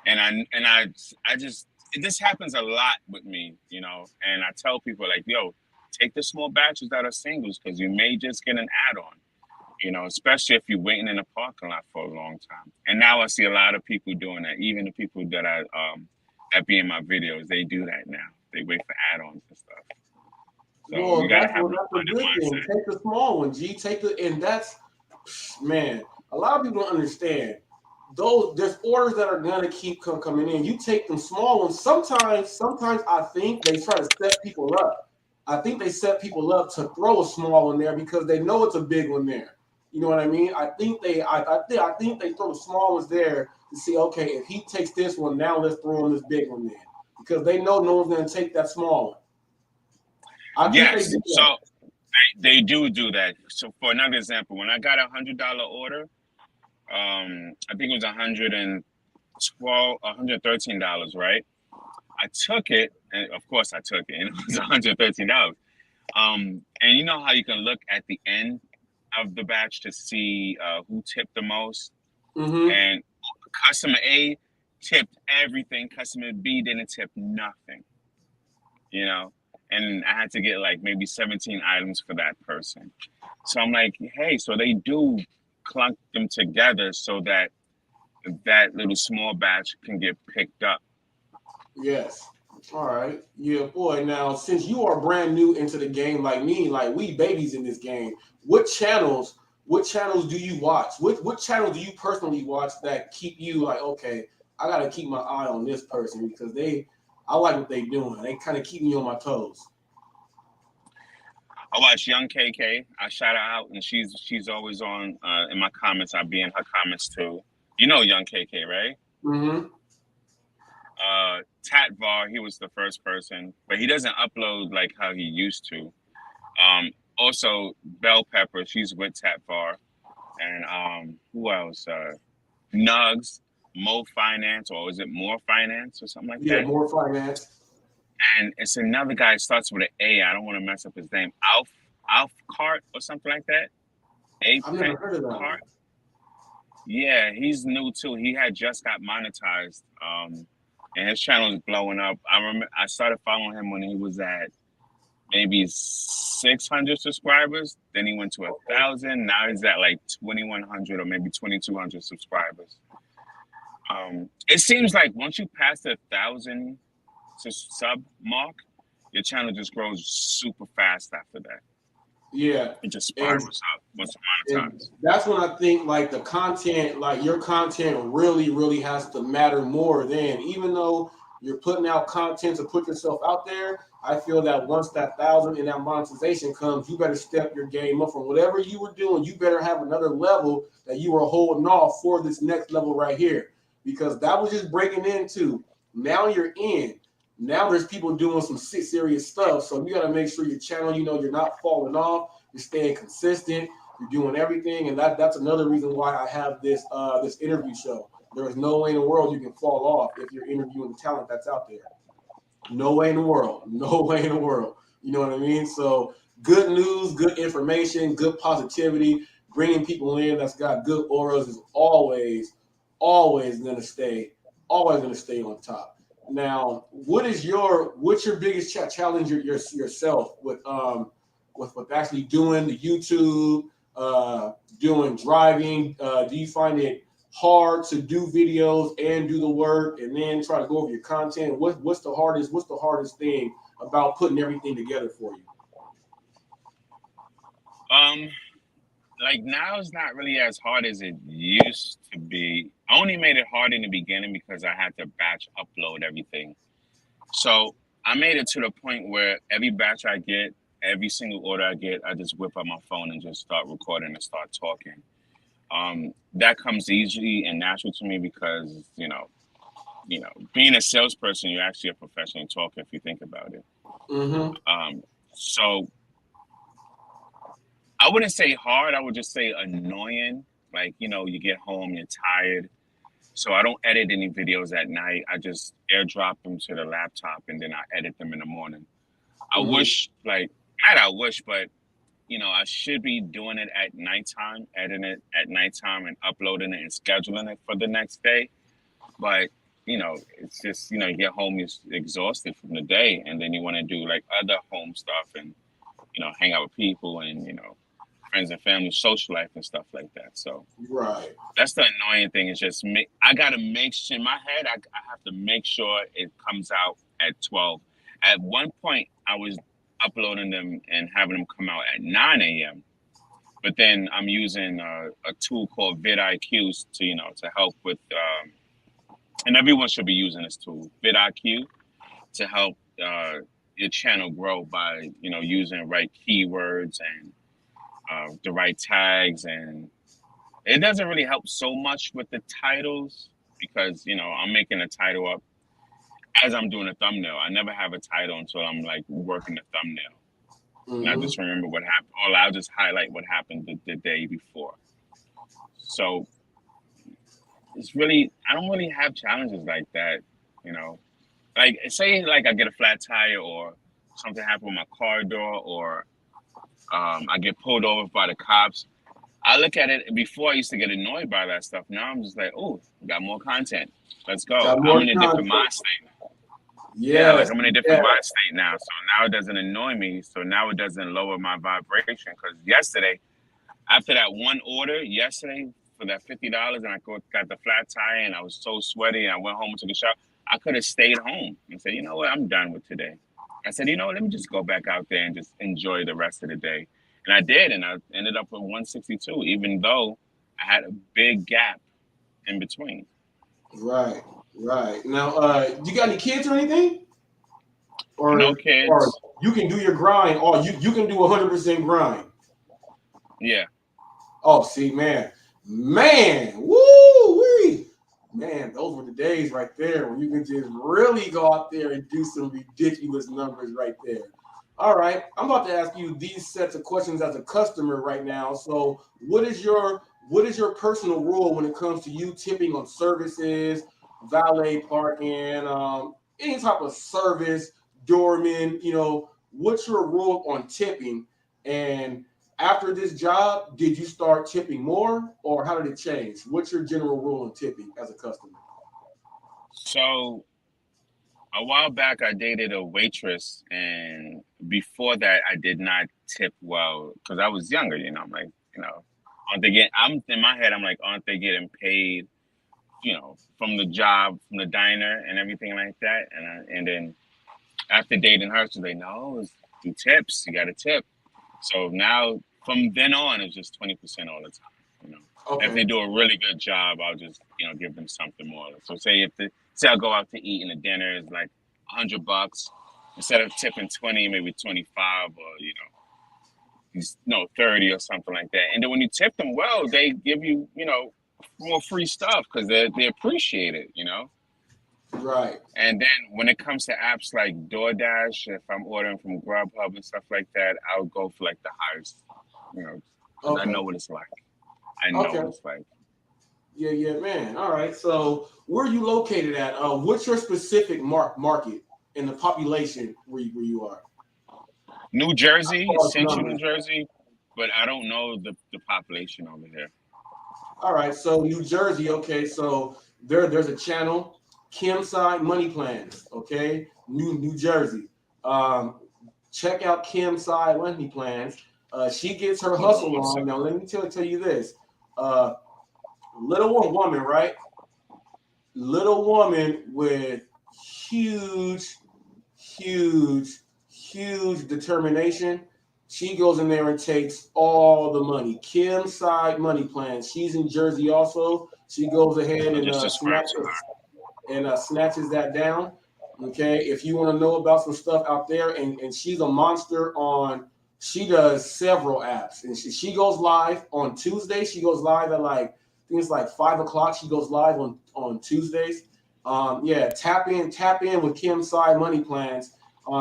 and I just this happens a lot with me, you know. And I tell people like, yo, take the small batches that are singles because you may just get an add-on, you know, especially if you're waiting in a parking lot for a long time. And now I see a lot of people doing that. Even the people that that be in my videos, they do that now. They wait for add-ons and stuff. So well, you gotta that's have a good thing. Take the small one, G. And that's, man, a lot of people don't understand. There's orders that are gonna keep coming in. You take them small ones. Sometimes I think they try to set people up. I think they set people up to throw a small one there because they know it's a big one there. You know what I mean? I think they throw the small ones there to see, okay, if he takes this one, now let's throw him this big one there because they know no one's gonna take that small one. Yes, so they do that. So for another example, when I got $100 order, I think it was $113, right? I took it, and of course I took it, and it was $113. And you know how you can look at the end of the batch to see who tipped the most, and customer A tipped everything, customer B didn't tip nothing, you know. And I had to get like maybe 17 items for that person. So I'm like, hey, so they do clunk them together so that that little small batch can get picked up. Yes. All right. Yeah, boy. Now, since you are brand new into the game like me, like we babies in this game, what channels do you watch? What channels do you personally watch that keep you like, okay, I gotta keep my eye on this person because I like what they doing. They kind of keep me on my toes. I watch Young KK. I shout her out, and she's always on in my comments. I be in her comments too. You know Young KK, right? Mm-hmm. Tatvar, he was the first person, but he doesn't upload like how he used to. Also, Bell Pepper, she's with Tatvar, and who else? Nugs, Mo Finance, or is it More Finance or something like that? Yeah, More Finance. And it's another guy that starts with an A. I don't want to mess up his name. Alf Cart or something like that. I've never heard of that. Cart. Yeah, he's new too. He had just got monetized, and his channel is blowing up. I started following him when he was at maybe 600 subscribers. Then he went to 1,000. Now he's at like 2,100 or maybe 2,200 subscribers. It seems like once you pass the 1,000 sub mark, your channel just grows super fast after that. Yeah. It just spirals up once you And monetize. that's when I think like the content, like your content really, really has to matter more than, even though you're putting out content to put yourself out there, I feel that once that 1,000 and that monetization comes, you better step your game up from whatever you were doing. You better have another level that you were holding off for this next level right here. Because that was just breaking into. Now you're in. Now there's people doing some serious stuff. So you got to make sure your channel, you know, you're not falling off. You're staying consistent. You're doing everything, and that's another reason why I have this this interview show. There is no way in the world you can fall off if you're interviewing the talent that's out there. No way in the world. No way in the world. You know what I mean? So good news, good information, good positivity, bringing people in that's got good auras is always always gonna stay on top. Now, what's your biggest challenge yourself with actually doing the YouTube, doing driving? Do you find it hard to do videos and do the work and then try to go over your content? What's the hardest thing about putting everything together for you? Like now it's not really as hard as it used to be. I only made it hard in the beginning because I had to batch upload everything. So I made it to the point where every batch I get, every single order I get, I just whip up my phone and just start recording and start talking. That comes easy and natural to me because being a salesperson, you're actually a professional talker if you think about it. Mm-hmm. So I wouldn't say hard. I would just say annoying. Like, you get home, you're tired. So I don't edit any videos at night. I just airdrop them to the laptop and then I edit them in the morning. I wish, but I should be doing it at nighttime, editing it at nighttime and uploading it and scheduling it for the next day. But, it's just, you get home, you're exhausted from the day. And then you want to do like other home stuff and, hang out with people and, friends and family, social life and stuff like that. So right, that's the annoying thing. Is just I gotta make sure in my head. I have to make sure it comes out at 12. At one point, I was uploading them and having them come out at 9 a.m. But then I'm using a tool called vidIQ to help with, and everyone should be using this tool, vidIQ, to help your channel grow by using the right keywords and the right tags. And it doesn't really help so much with the titles because I'm making a title up as I'm doing a thumbnail. I never have a title until I'm like working the thumbnail. And I just remember what happened, or I'll just highlight what happened the day before. So it's really, I don't really have challenges like that. Like say like I get a flat tire or something happened with my car door, or I get pulled over by the cops. I look at it before I used to get annoyed by that stuff. Now I'm just like, oh, got more content. Let's go. I'm in a different mind state. Yeah, like I'm in a different mind state now. So now it doesn't annoy me. So now it doesn't lower my vibration. Because yesterday, after that one order, for that $50, and I got the flat tire and I was so sweaty and I went home and took a shower, I could have stayed home and said, you know what, I'm done with today. I said, let me just go back out there and just enjoy the rest of the day. And I did, and I ended up with 162, even though I had a big gap in between. Right. Now, you got any kids or anything? Or no kids. Or you can do your grind, or you can do 100% grind. Yeah. Oh, see, man, woo-wee. Man, those were the days right there when you can just really go out there and do some ridiculous numbers right there. All right, I'm about to ask you these sets of questions as a customer right now. So, what is your personal rule when it comes to you tipping on services, valet parking, any type of service, doorman? What's your rule on tipping? And after this job, did you start tipping more, or how did it change? What's your general rule on tipping as a customer? So, a while back, I dated a waitress, and before that, I did not tip well because I was younger. I'm like, aren't they getting? I'm in my head, I'm like, aren't they getting paid? From the job, from the diner, and everything like that. And then after dating her, she's like, no, do tips. You got to tip. So now from then on, it's just 20% all the time. You know, if they Okay. do a really good job, I'll just give them something more. So say I go out to eat and the dinner is like $100, instead of tipping 20, maybe 25, or 30 or something like that. And then when you tip them well, they give you more free stuff because they appreciate it. Right. And then when it comes to apps like DoorDash, if I'm ordering from Grubhub and stuff like that, I'll go for like the highest, because I Okay. know what it's like. I know Okay. what it's like. Yeah, man. All right. So where are you located at? What's your specific market in the population where you are? New As Jersey, far as Central New numbers. Jersey, but I don't know the population over here. All right. So New Jersey. Okay. So there's a channel, Kim Side Money Plans. Okay. New Jersey. Check out Kim Side Money Plans. She gets her Hold on hustle one on. second. Now let me tell you this. Little woman, right? Little woman with huge, huge, huge determination. She goes in there and takes all the money. Kim Side Money Plans. She's in Jersey also. She goes ahead I'll and just subscribe to her. snatches that down. Okay, if you want to know about some stuff out there, and she's a monster on. She does several apps, and she goes live on Tuesday. She goes live at like I think it's like 5 o'clock. She goes live on Tuesdays. Yeah, tap in with Kim Side Money Plans.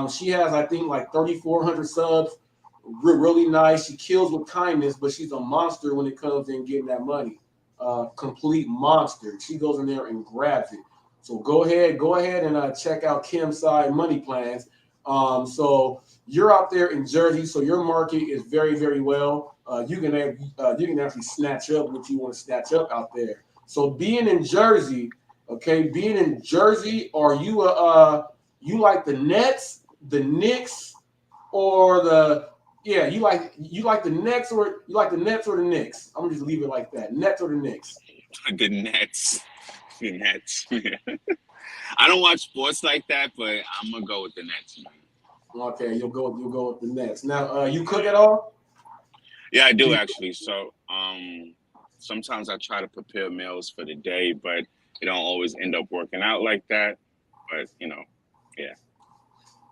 She has I think like 3,400 subs. Really nice. She kills with kindness, but she's a monster when it comes in getting that money. Complete monster. She goes in there and grabs it. So go ahead and check out Kim Side Money Plans. So you're out there in Jersey, so your market is very, very well. You can actually snatch up what you want to snatch up out there. So being in Jersey, are you like the Nets, the Knicks, or you like the Nets or the Knicks? I'm gonna just leave it like that. Nets or the Knicks? The Nets. The Nets. I don't watch sports like that, but I'm gonna go with the Nets, man. Okay, you'll go with the Nets. Now, you cook at all? Yeah, I do actually. So, sometimes I try to prepare meals for the day, but it don't always end up working out like that. But yeah.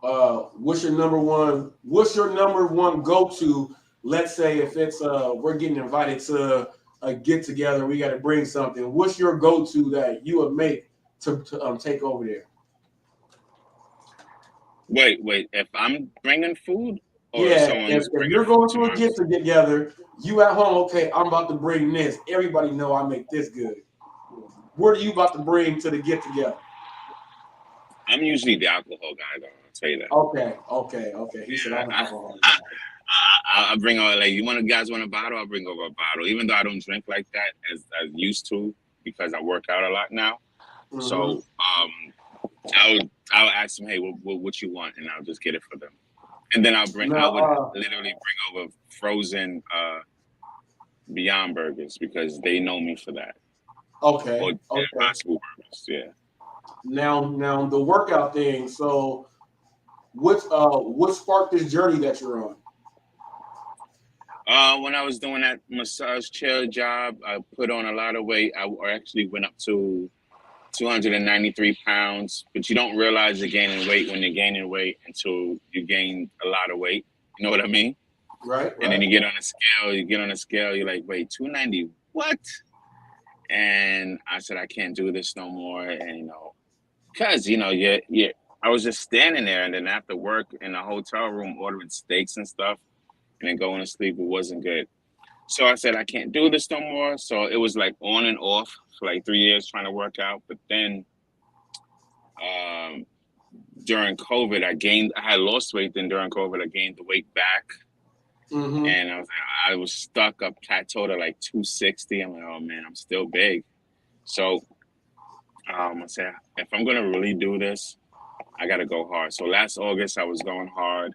What's your number one go-to? Let's say if it's we're getting invited to a get together, we got to bring something. What's your go-to that you would make to take over there? Wait. If I'm bringing food or if Yeah, if someone's bringing you're food going to to my a get together, you at home, okay, I'm about to bring this. Everybody know I make this good. What are you about to bring to the get together? I'm usually the alcohol guy, though. I'll tell you that. Okay. He said I'm an alcoholic. I bring over like guys want a bottle. I'll bring over a bottle, even though I don't drink like that as I used to because I work out a lot now. Mm-hmm. So I'll ask them, hey, what you want, and I'll just get it for them. And then I would literally bring over frozen Beyond Burgers because they know me for that. Okay. Or Impossible Burgers, yeah. Now the workout thing. So what sparked this journey that you're on? When I was doing that massage chair job, I put on a lot of weight. I actually went up to 293 pounds, but you don't realize you're gaining weight when you're gaining weight until you gain a lot of weight. You know what I mean? Right. And then you get on a scale, you're like, wait, 290, what? And I said, I can't do this no more. And, because, I was just standing there, and then after work in the hotel room ordering steaks and stuff, and then going to sleep, it wasn't good. So I said, I can't do this no more. So it was like on and off for like 3 years trying to work out. But then during COVID, I had lost weight. Then during COVID, I gained the weight back. Mm-hmm. And I was stuck up plateaued at like 260. I'm like, oh man, I'm still big. So I said, if I'm going to really do this, I got to go hard. So last August, I was going hard.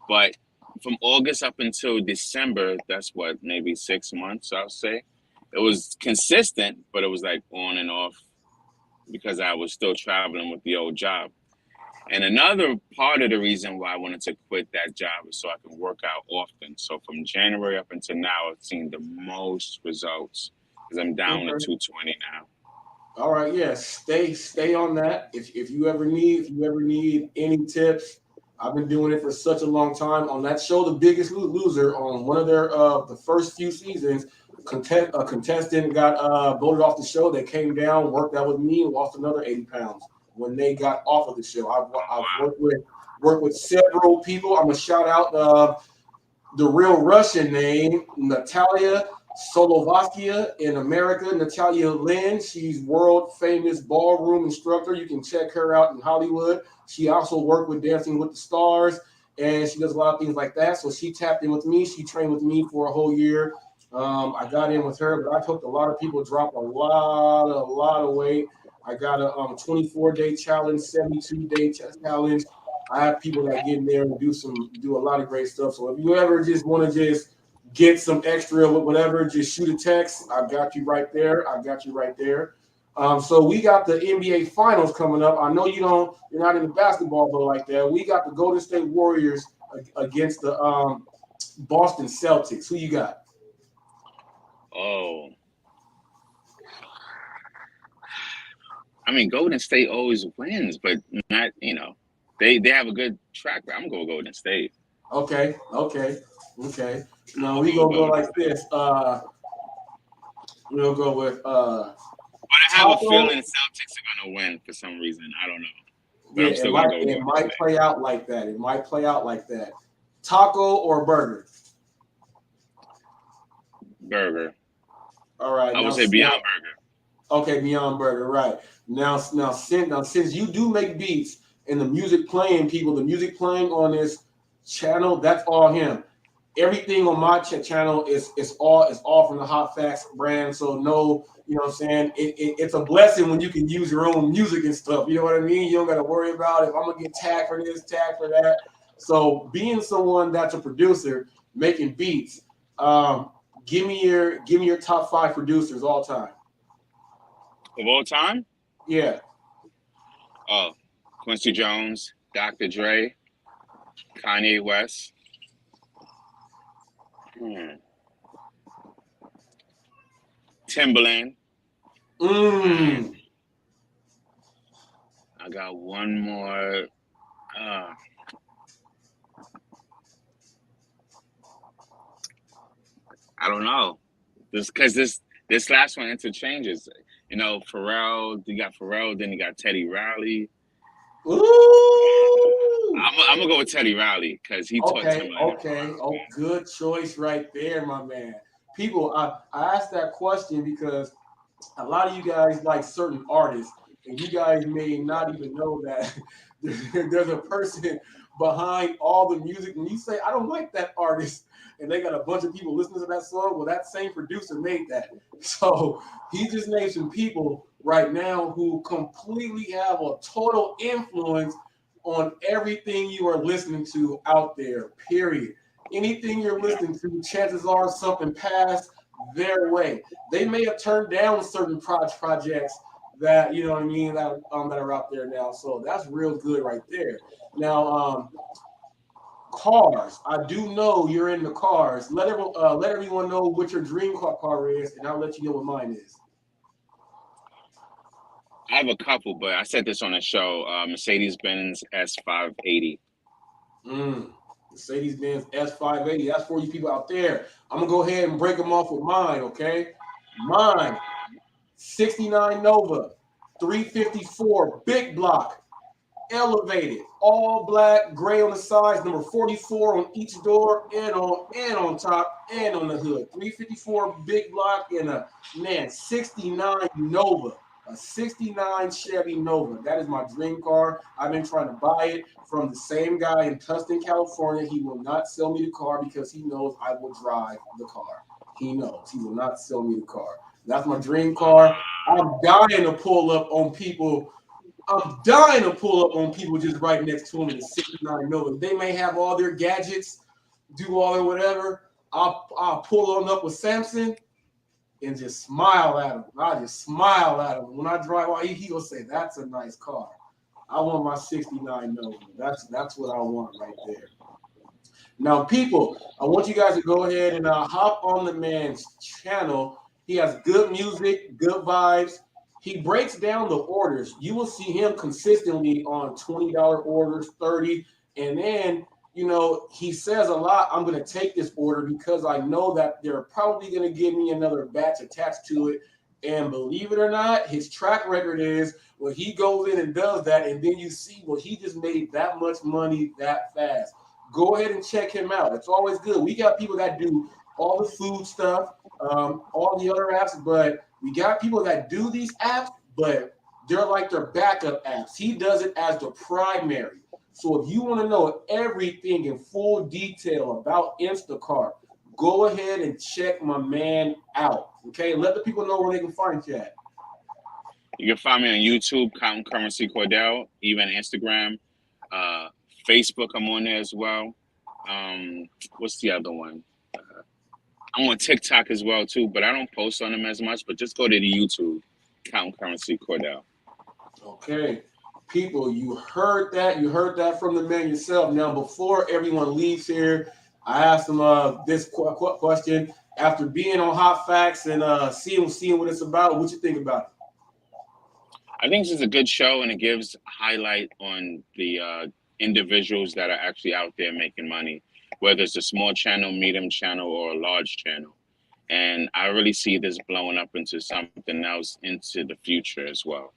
But from August up until December, that's what, maybe 6 months, I'll say. It was consistent, but it was like on and off because I was still traveling with the old job. And another part of the reason why I wanted to quit that job is so I can work out often. So from January up until now, I've seen the most results because I'm down to 220 now. All right, yeah, stay on that. If you ever need any tips, I've been doing it for such a long time. On that show, The Biggest Loser, on one of their the first few seasons, a contestant got voted off the show. They came down, worked out with me, and lost another 80 pounds when they got off of the show. I've worked with several people. I'm gonna shout out the real Russian name, Natalia Solovaskia in America, Natalia Lynn. She's world famous ballroom instructor. You can check her out in Hollywood. She also worked with Dancing with the Stars, and she does a lot of things like that. So she tapped in with me. She trained with me for a whole year. I got in with her, but I helped a lot of people drop a lot of weight. I got a 24-day challenge, 72-day challenge. I have people that get in there and do a lot of great stuff. So if you ever just want to just get some extra whatever, just shoot a text. I've got you right there. So we got the NBA Finals coming up. I know you're not into basketball, but like that, we got the Golden State Warriors against the Boston Celtics. Who you got? Oh, I mean, Golden State always wins, but not, they have a good track record. I'm gonna go Golden State. Okay. Now we gonna go like this. We'll go with But I have a feeling the Celtics are gonna win for some reason. I don't know. But yeah, I'm still gonna go it might play out like that. Taco or burger? Burger. All right. I would say Beyond Burger. Okay, Beyond Burger, right. Now since you do make beats and the music playing on this channel, that's all him. Everything on my channel is all from the Hot Facts brand. So no, you know what I'm saying? It's a blessing when you can use your own music and stuff. You know what I mean? You don't got to worry about if I'm gonna get tagged for this, tagged for that. So being someone that's a producer making beats, give me your top 5 producers all time. Of all time? Yeah. Oh, Quincy Jones, Dr. Dre, Kanye West. Timberland. I got one more. I don't know. This last one interchanges. Pharrell. You got Pharrell, then you got Teddy Riley. Ooh. I'm gonna go with Teddy Riley because he taught Timberland. Okay. Oh, good choice right there, my man. People, I asked that question because a lot of you guys like certain artists, and you guys may not even know that there's a person behind all the music. And you say, I don't like that artist, and they got a bunch of people listening to that song. Well, that same producer made that. So he just named some people right now who completely have a total influence on everything you are listening to out there, period. Anything you're listening to, chances are something passed their way. They may have turned down certain projects that, you know what I mean, that are out there now. So that's real good right there. Now, cars. I do know you're into cars. Let everyone know what your dream car is, and I'll let you know what mine is. I have a couple, but I said this on the show. Mercedes-Benz S580. Mercedes-Benz S580. That's for you people out there. I'm gonna go ahead and break them off with mine. Okay, mine 69 Nova, 354 big block, elevated, all black, gray on the sides, number 44 on each door, and on top, and on the hood. 354 big block and a 69 Nova. A 69 Chevy Nova. That is my dream car. I've been trying to buy it from the same guy in Tustin, California. He will not sell me the car because he knows I will drive the car. He knows he will not sell me the car. That's my dream car. I'm dying to pull up on people just right next to him in the 69 Nova. They may have all their gadgets, do all their whatever. I'll pull on up with Samson and just smile at him. I just smile at him. When I drive by, he will say, that's a nice car. I want my 69 Nova. That's what I want right there. Now, people, I want you guys to go ahead and hop on the man's channel. He has good music, good vibes. He breaks down the orders. You will see him consistently on $20 orders, 30, and then he says a lot. I'm going to take this order because I know that they're probably going to give me another batch attached to it. And believe it or not, his track record is when he goes in and does that, and then you see, well, he just made that much money that fast. Go ahead and check him out. It's always good. We got people that do all the food stuff, all the other apps, but we got people that do these apps, but they're like their backup apps. He does it as the primary. So if you want to know everything in full detail about Instacart, go ahead and check my man out. Okay, let the people know where they can find you at. You can find me on YouTube, Counting Currency Cordell, even Instagram, Facebook. I'm on there as well. What's the other one? I'm on TikTok as well too, but I don't post on them as much. But just go to the YouTube, Counting Currency Cordell. Okay, people, you heard that. You heard that from the man yourself. Now, before everyone leaves here, I asked him this question. After being on Hot Facts and seeing what it's about, what you think about it? I think this is a good show, and it gives a highlight on the individuals that are actually out there making money, whether it's a small channel, medium channel, or a large channel. And I really see this blowing up into something else into the future as well.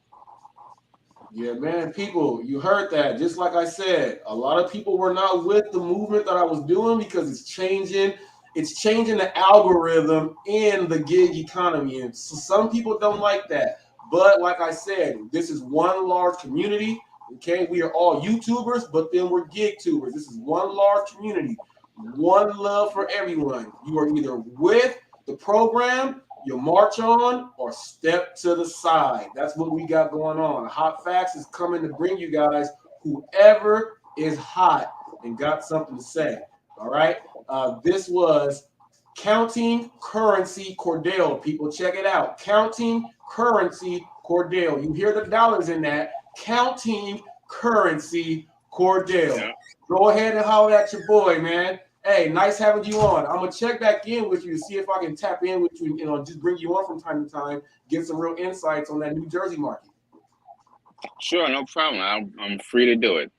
Yeah, man, people, you heard that. Just like I said, a lot of people were not with the movement that I was doing because it's changing. It's changing the algorithm in the gig economy. And so some people don't like that. But like I said, this is one large community. Okay, we are all YouTubers, but then we're gig tubers. This is one large community, one love for everyone. You are either with the program, you march on, or step to the side. That's what we got going on. Hot Facts is coming to bring you guys whoever is hot and got something to say. All right. This was Counting Currency Cordell. People, check it out. Counting Currency Cordell. You hear the dollars in that. Counting Currency Cordell. Yeah. Go ahead and holler at your boy, man. Hey, nice having you on. I'm going to check back in with you to see if I can tap in with you and just bring you on from time to time, get some real insights on that New Jersey market. Sure, no problem. I'm free to do it.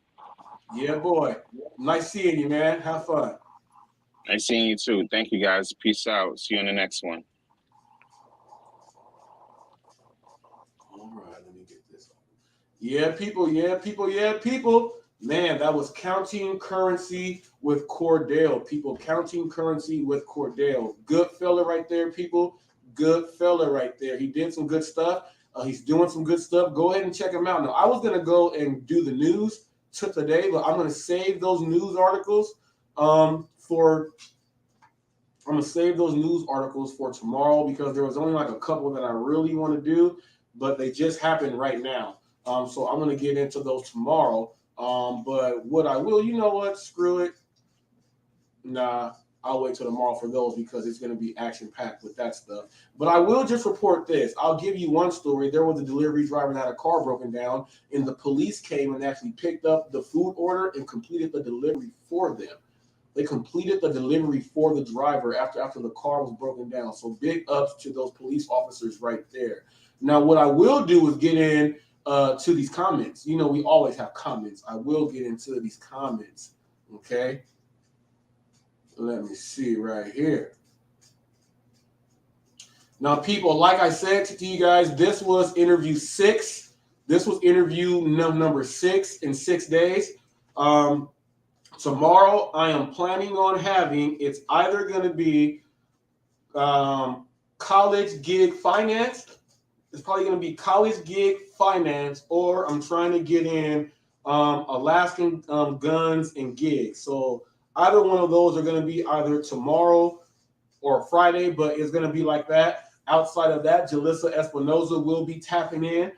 Yeah, boy. Nice seeing you, man. Have fun. Nice seeing you too. Thank you, guys. Peace out. See you on the next one. All right, let me get this. Yeah, people. Yeah, people. Yeah, people. Man, that was Counting Currency with Cordell. People, Counting Currency with Cordell. Good fella right there, people. Good fella right there. He did some good stuff. He's doing some good stuff. Go ahead and check him out. Now, I was going to go and do the news today, but I'm going to save those news articles for tomorrow because there was only like a couple that I really want to do, but they just happened right now. So I'm going to get into those tomorrow. But what I will, you know what? Screw it. Nah, I'll wait till tomorrow for those because it's going to be action-packed with that stuff. But I will just report this. I'll give you one story. There was a delivery driver that had a car broken down, and the police came and actually picked up the food order and completed the delivery for them. They completed the delivery for the driver after the car was broken down. So big ups to those police officers right there. Now, what I will do is get in to these comments. You know, we always have comments. I will get into these comments. Okay. Let me see right here. Now, people, like I said to you guys, this was interview 6. This was interview number 6 in 6 days. Tomorrow, I am planning on having, it's either going to be college gig finance. It's probably going to be college gig finance, or I'm trying to get in Alaskan guns and gigs. So either one of those are going to be either tomorrow or Friday, but it's going to be like that. Outside of that, Jalissa Espinoza will be tapping in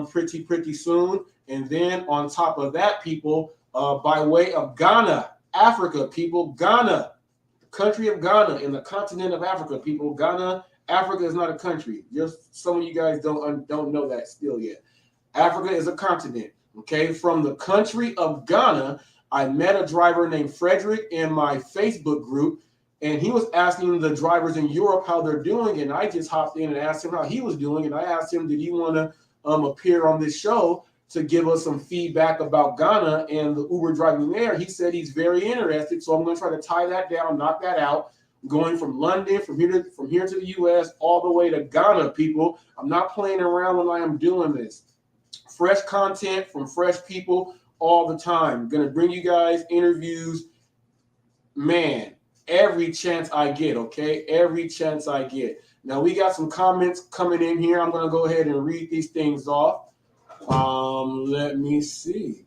pretty soon. And then on top of that, people, by way of Ghana, Africa, people, Ghana, the country of Ghana in the continent of Africa, people, Ghana, Africa is not a country. Just some of you guys don't know that still yet. Africa is a continent. Okay, from the country of Ghana, I met a driver named Frederick in my Facebook group, and he was asking the drivers in Europe how they're doing, and I just hopped in and asked him how he was doing, and I asked him, did he want to appear on this show to give us some feedback about Ghana and the Uber driving there. He said he's very interested, so I'm going to try to tie that down, knock that out, going from London, from here to the U.S., all the way to Ghana, people. I'm not playing around when I am doing this. Fresh content from fresh people all the time. Going to bring you guys interviews, man, every chance I get, okay? Every chance I get. Now, we got some comments coming in here. I'm going to go ahead and read these things off. Let me see.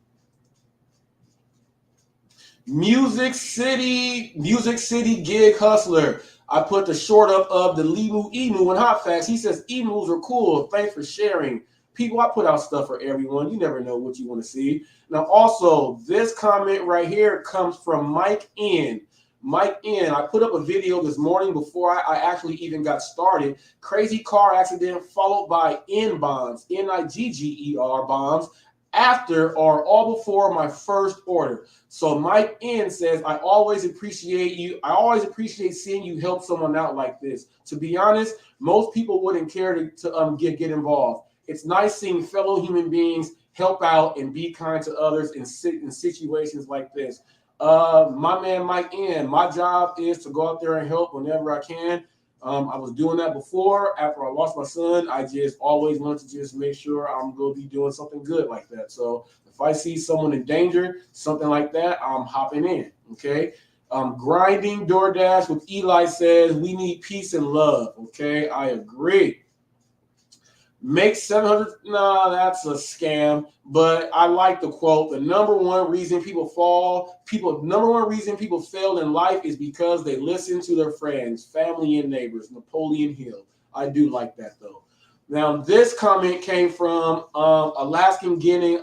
Music City Gig Hustler. I put the short up of the Limu Emu and Hot Facts. He says emus are cool. Thanks for sharing. People, I put out stuff for everyone. You never know what you want to see. Now, also, this comment right here comes from Mike N. Mike N. I put up a video this morning before I actually even got started. Crazy car accident followed by N bombs, Nigger bombs, after or all before my first order. So Mike N says, I always appreciate you. I always appreciate seeing you help someone out like this. To be honest, most people wouldn't care to get involved. It's nice seeing fellow human beings help out and be kind to others in situations like this. My man Mike N, my job is to go out there and help whenever I can. I was doing that before. After I lost my son, I just always want to just make sure I'm going to be doing something good like that. So if I see someone in danger, something like that, I'm hopping in, okay? Grinding DoorDash with Eli says, we need peace and love, okay? I agree. Make 700, nah, that's a scam. But I like the quote. The number one reason people fail in life is because they listen to their friends, family, and neighbors. Napoleon Hill. I do like that though. Now this comment came from Alaskan Gigs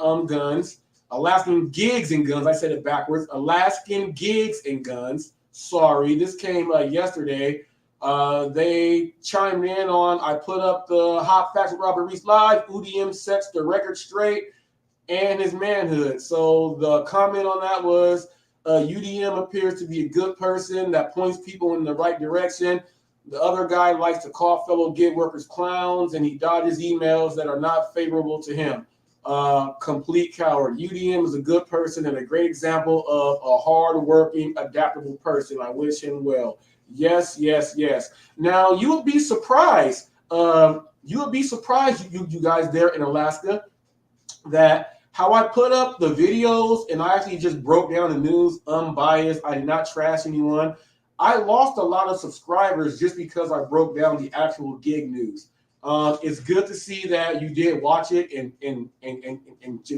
and Guns. I said it backwards. Alaskan Gigs and Guns. Sorry, this came yesterday. They chimed in on, I put up the Hot Facts with Robert Reese live. UDM sets the record straight and his manhood. So the comment on that was, UDM appears to be a good person that points people in the right direction. The other guy likes to call fellow gig workers clowns, and he dodges emails that are not favorable to him. Complete coward. UDM is a good person and a great example of a hard-working, adaptable person. I wish him well. Yes, yes, yes. Now you would be surprised. You guys there in Alaska, that how I put up the videos and I actually just broke down the news unbiased. I did not trash anyone. I lost a lot of subscribers just because I broke down the actual gig news. It's good to see that you did watch it and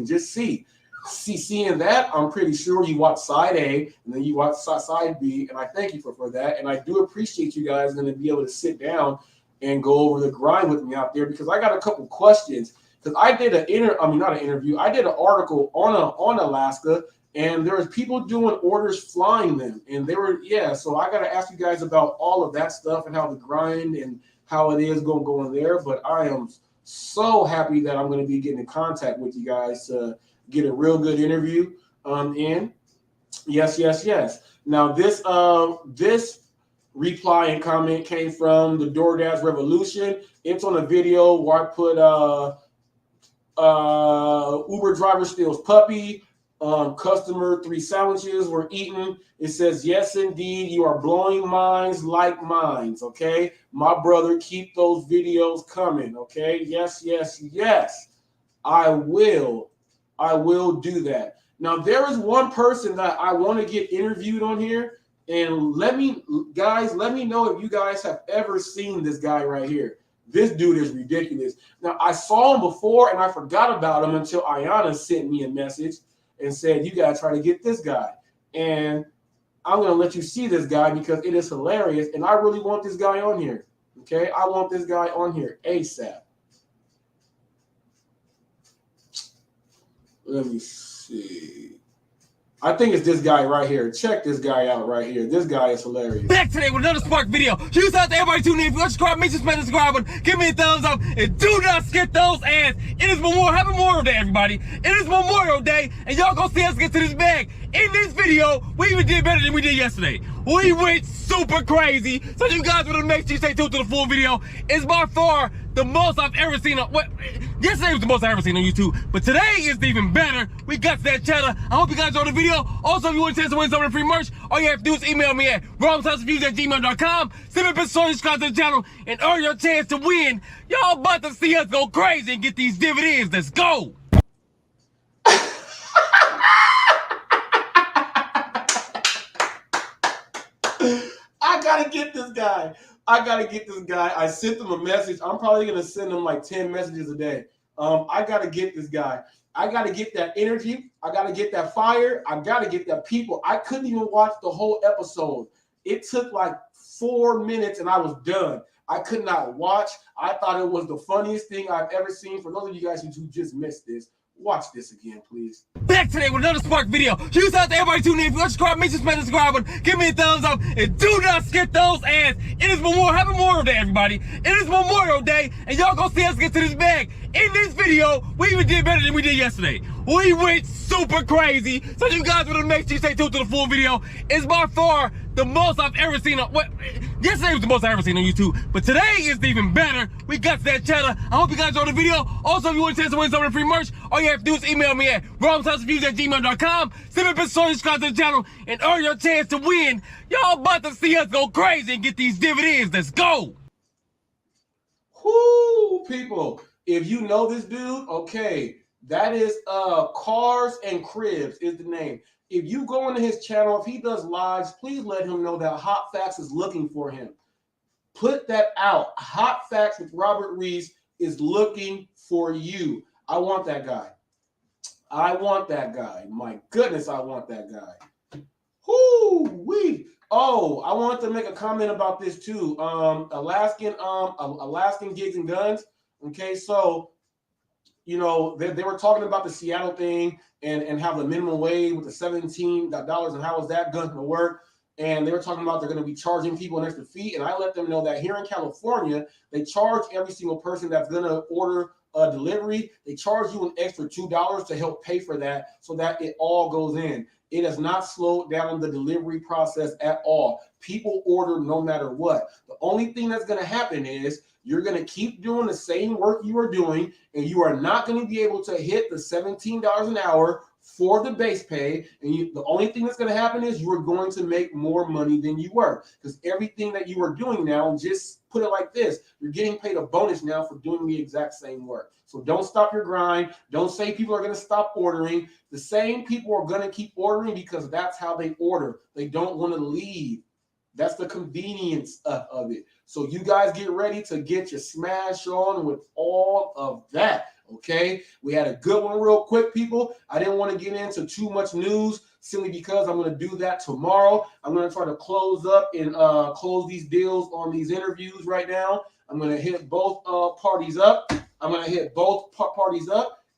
just seeing that. I'm pretty sure you watched side A and then you watched side B, and I thank you for that. And I do appreciate you guys going to be able to sit down and go over the grind with me out there, because I got a couple questions. Because I did I did an article on Alaska, and there was people doing orders flying them, and they were so I got to ask you guys about all of that stuff and how the grind and how it is going there. But I am so happy that I'm going to be getting in contact with you guys to get a real good interview in. Yes. Now this reply and comment came from the DoorDash Revolution. It's on a video where I put Uber driver steals puppy. Customer 3 sandwiches were eaten. It says, yes, indeed, you are blowing minds like mines. Okay, my brother, keep those videos coming. Okay, yes. I will do that. Now, there is one person that I want to get interviewed on here, and let me know if you guys have ever seen this guy right here. This dude is ridiculous. Now, I saw him before, and I forgot about him until Ayana sent me a message and said, you got to try to get this guy. And I'm going to let you see this guy because it is hilarious, and I really want this guy on here. Okay, I want this guy on here ASAP. Let me see. I think it's this guy right here. Check this guy out right here. This guy is hilarious. Back today with another Spark video. Shout out to everybody tuning in. If you want to subscribe, make sure you smash the subscribe button. Give me a thumbs up and do not skip those ads. It is Happy Memorial Day, everybody. It is Memorial Day, and y'all gonna see us get to this bag. In this video, we even did better than we did yesterday. We went super crazy. So you guys want to make sure you stay tuned to the full video. It's by far the most I've ever seen on, yesterday was the most I've ever seen on YouTube, but today is even better. We got to that channel. I hope you guys enjoyed the video. Also, if you want a chance to win some of the free merch, all you have to do is email me at wronghouseviews@gmail.com. Send me a picture, subscribe to the channel, and earn your chance to win. Y'all about to see us go crazy and get these dividends. Let's go. I gotta get this guy. I sent him a message. I'm probably gonna send him like 10 messages a day. I gotta get this guy. I gotta get that energy. I gotta get that fire. I gotta get that people. I couldn't even watch the whole episode. It took like 4 minutes and I was done. I could not watch. I thought it was the funniest thing I've ever seen. For those of you guys who just missed this, watch this again, please. Back today with another Spark video. Shout out to everybody tuning in. If you want to subscribe, make sure you smash the subscribe button. Give me a thumbs up and do not skip those ads. It is Happy Memorial Day, everybody. It is Memorial Day, and y'all gonna see us get to this bag. In this video, we even did better than we did yesterday. We went super crazy. So you guys want to make sure you stay tuned to the full video. It's by far the most I've ever seen on, yesterday was the most I've ever seen on YouTube, but today is even better. We got to that channel. I hope you guys enjoyed the video. Also, if you want a chance to win some of the free merch, all you have to do is email me at wronghouseviews@gmail.com. Send me a picture, subscribe to the channel, and earn your chance to win. Y'all about to see us go crazy and get these dividends. Let's go. Whoo, people. If you know this dude, okay, that is Cars and Cribs is the name. If you go into his channel, if he does lives, please let him know that Hot Facts is looking for him. Put that out. Hot Facts with Robert Reese is looking for you. I want that guy. I want that guy. My goodness, I want that guy. Whoo-wee. Oh, I wanted to make a comment about this too. Alaskan Gigs and Guns. Okay, so you know they were talking about the Seattle thing and how the minimum wage with the $17 and how is that going to work? And they were talking about they're going to be charging people an extra fee. And I let them know that here in California, they charge every single person that's going to order a delivery. They charge you an extra $2 to help pay for that so that it all goes in. It has not slowed down the delivery process at all. People order no matter what. The only thing that's going to happen is you're going to keep doing the same work you are doing, and you are not going to be able to hit the $17 an hour for the base pay. And the only thing that's going to happen is you are going to make more money than you were, because everything that you are doing now, just put it like this, you're getting paid a bonus now for doing the exact same work. So don't stop your grind. Don't say people are going to stop ordering. The same people are going to keep ordering because that's how they order. They don't want to leave. That's the convenience of it. So you guys get ready to get your smash on with all of that. Okay, we had a good one real quick, people. I didn't want to get into too much news simply because I'm going to do that tomorrow. I'm going to try to close up and close these deals on these interviews right now. I'm going to hit both parties up.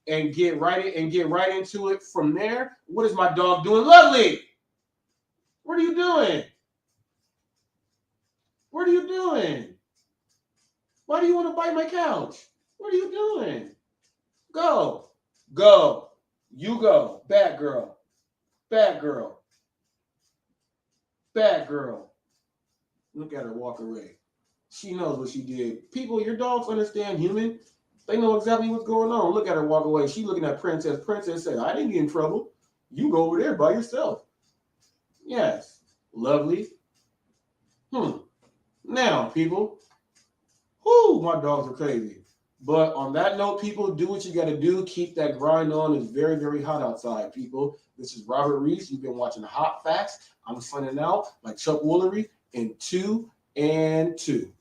And get right into it from there. What is my dog doing? Lovely. What are you doing? What are you doing? Why do you want to bite my couch? What are you doing? Go. Go. You go. Bad girl. Bad girl. Bad girl. Look at her walk away. She knows what she did. People, your dogs understand human. They know exactly what's going on. Look at her walk away. She looking at Princess. Princess said, I didn't get in trouble. You go over there by yourself. Yes. Lovely. Now, people. Whoo, my dogs are crazy. But on that note, people, do what you got to do. Keep that grind on. It's very, very hot outside, people. This is Robert Reese. You've been watching Hot Facts. I'm signing out like Chuck Woolery in 2 and 2.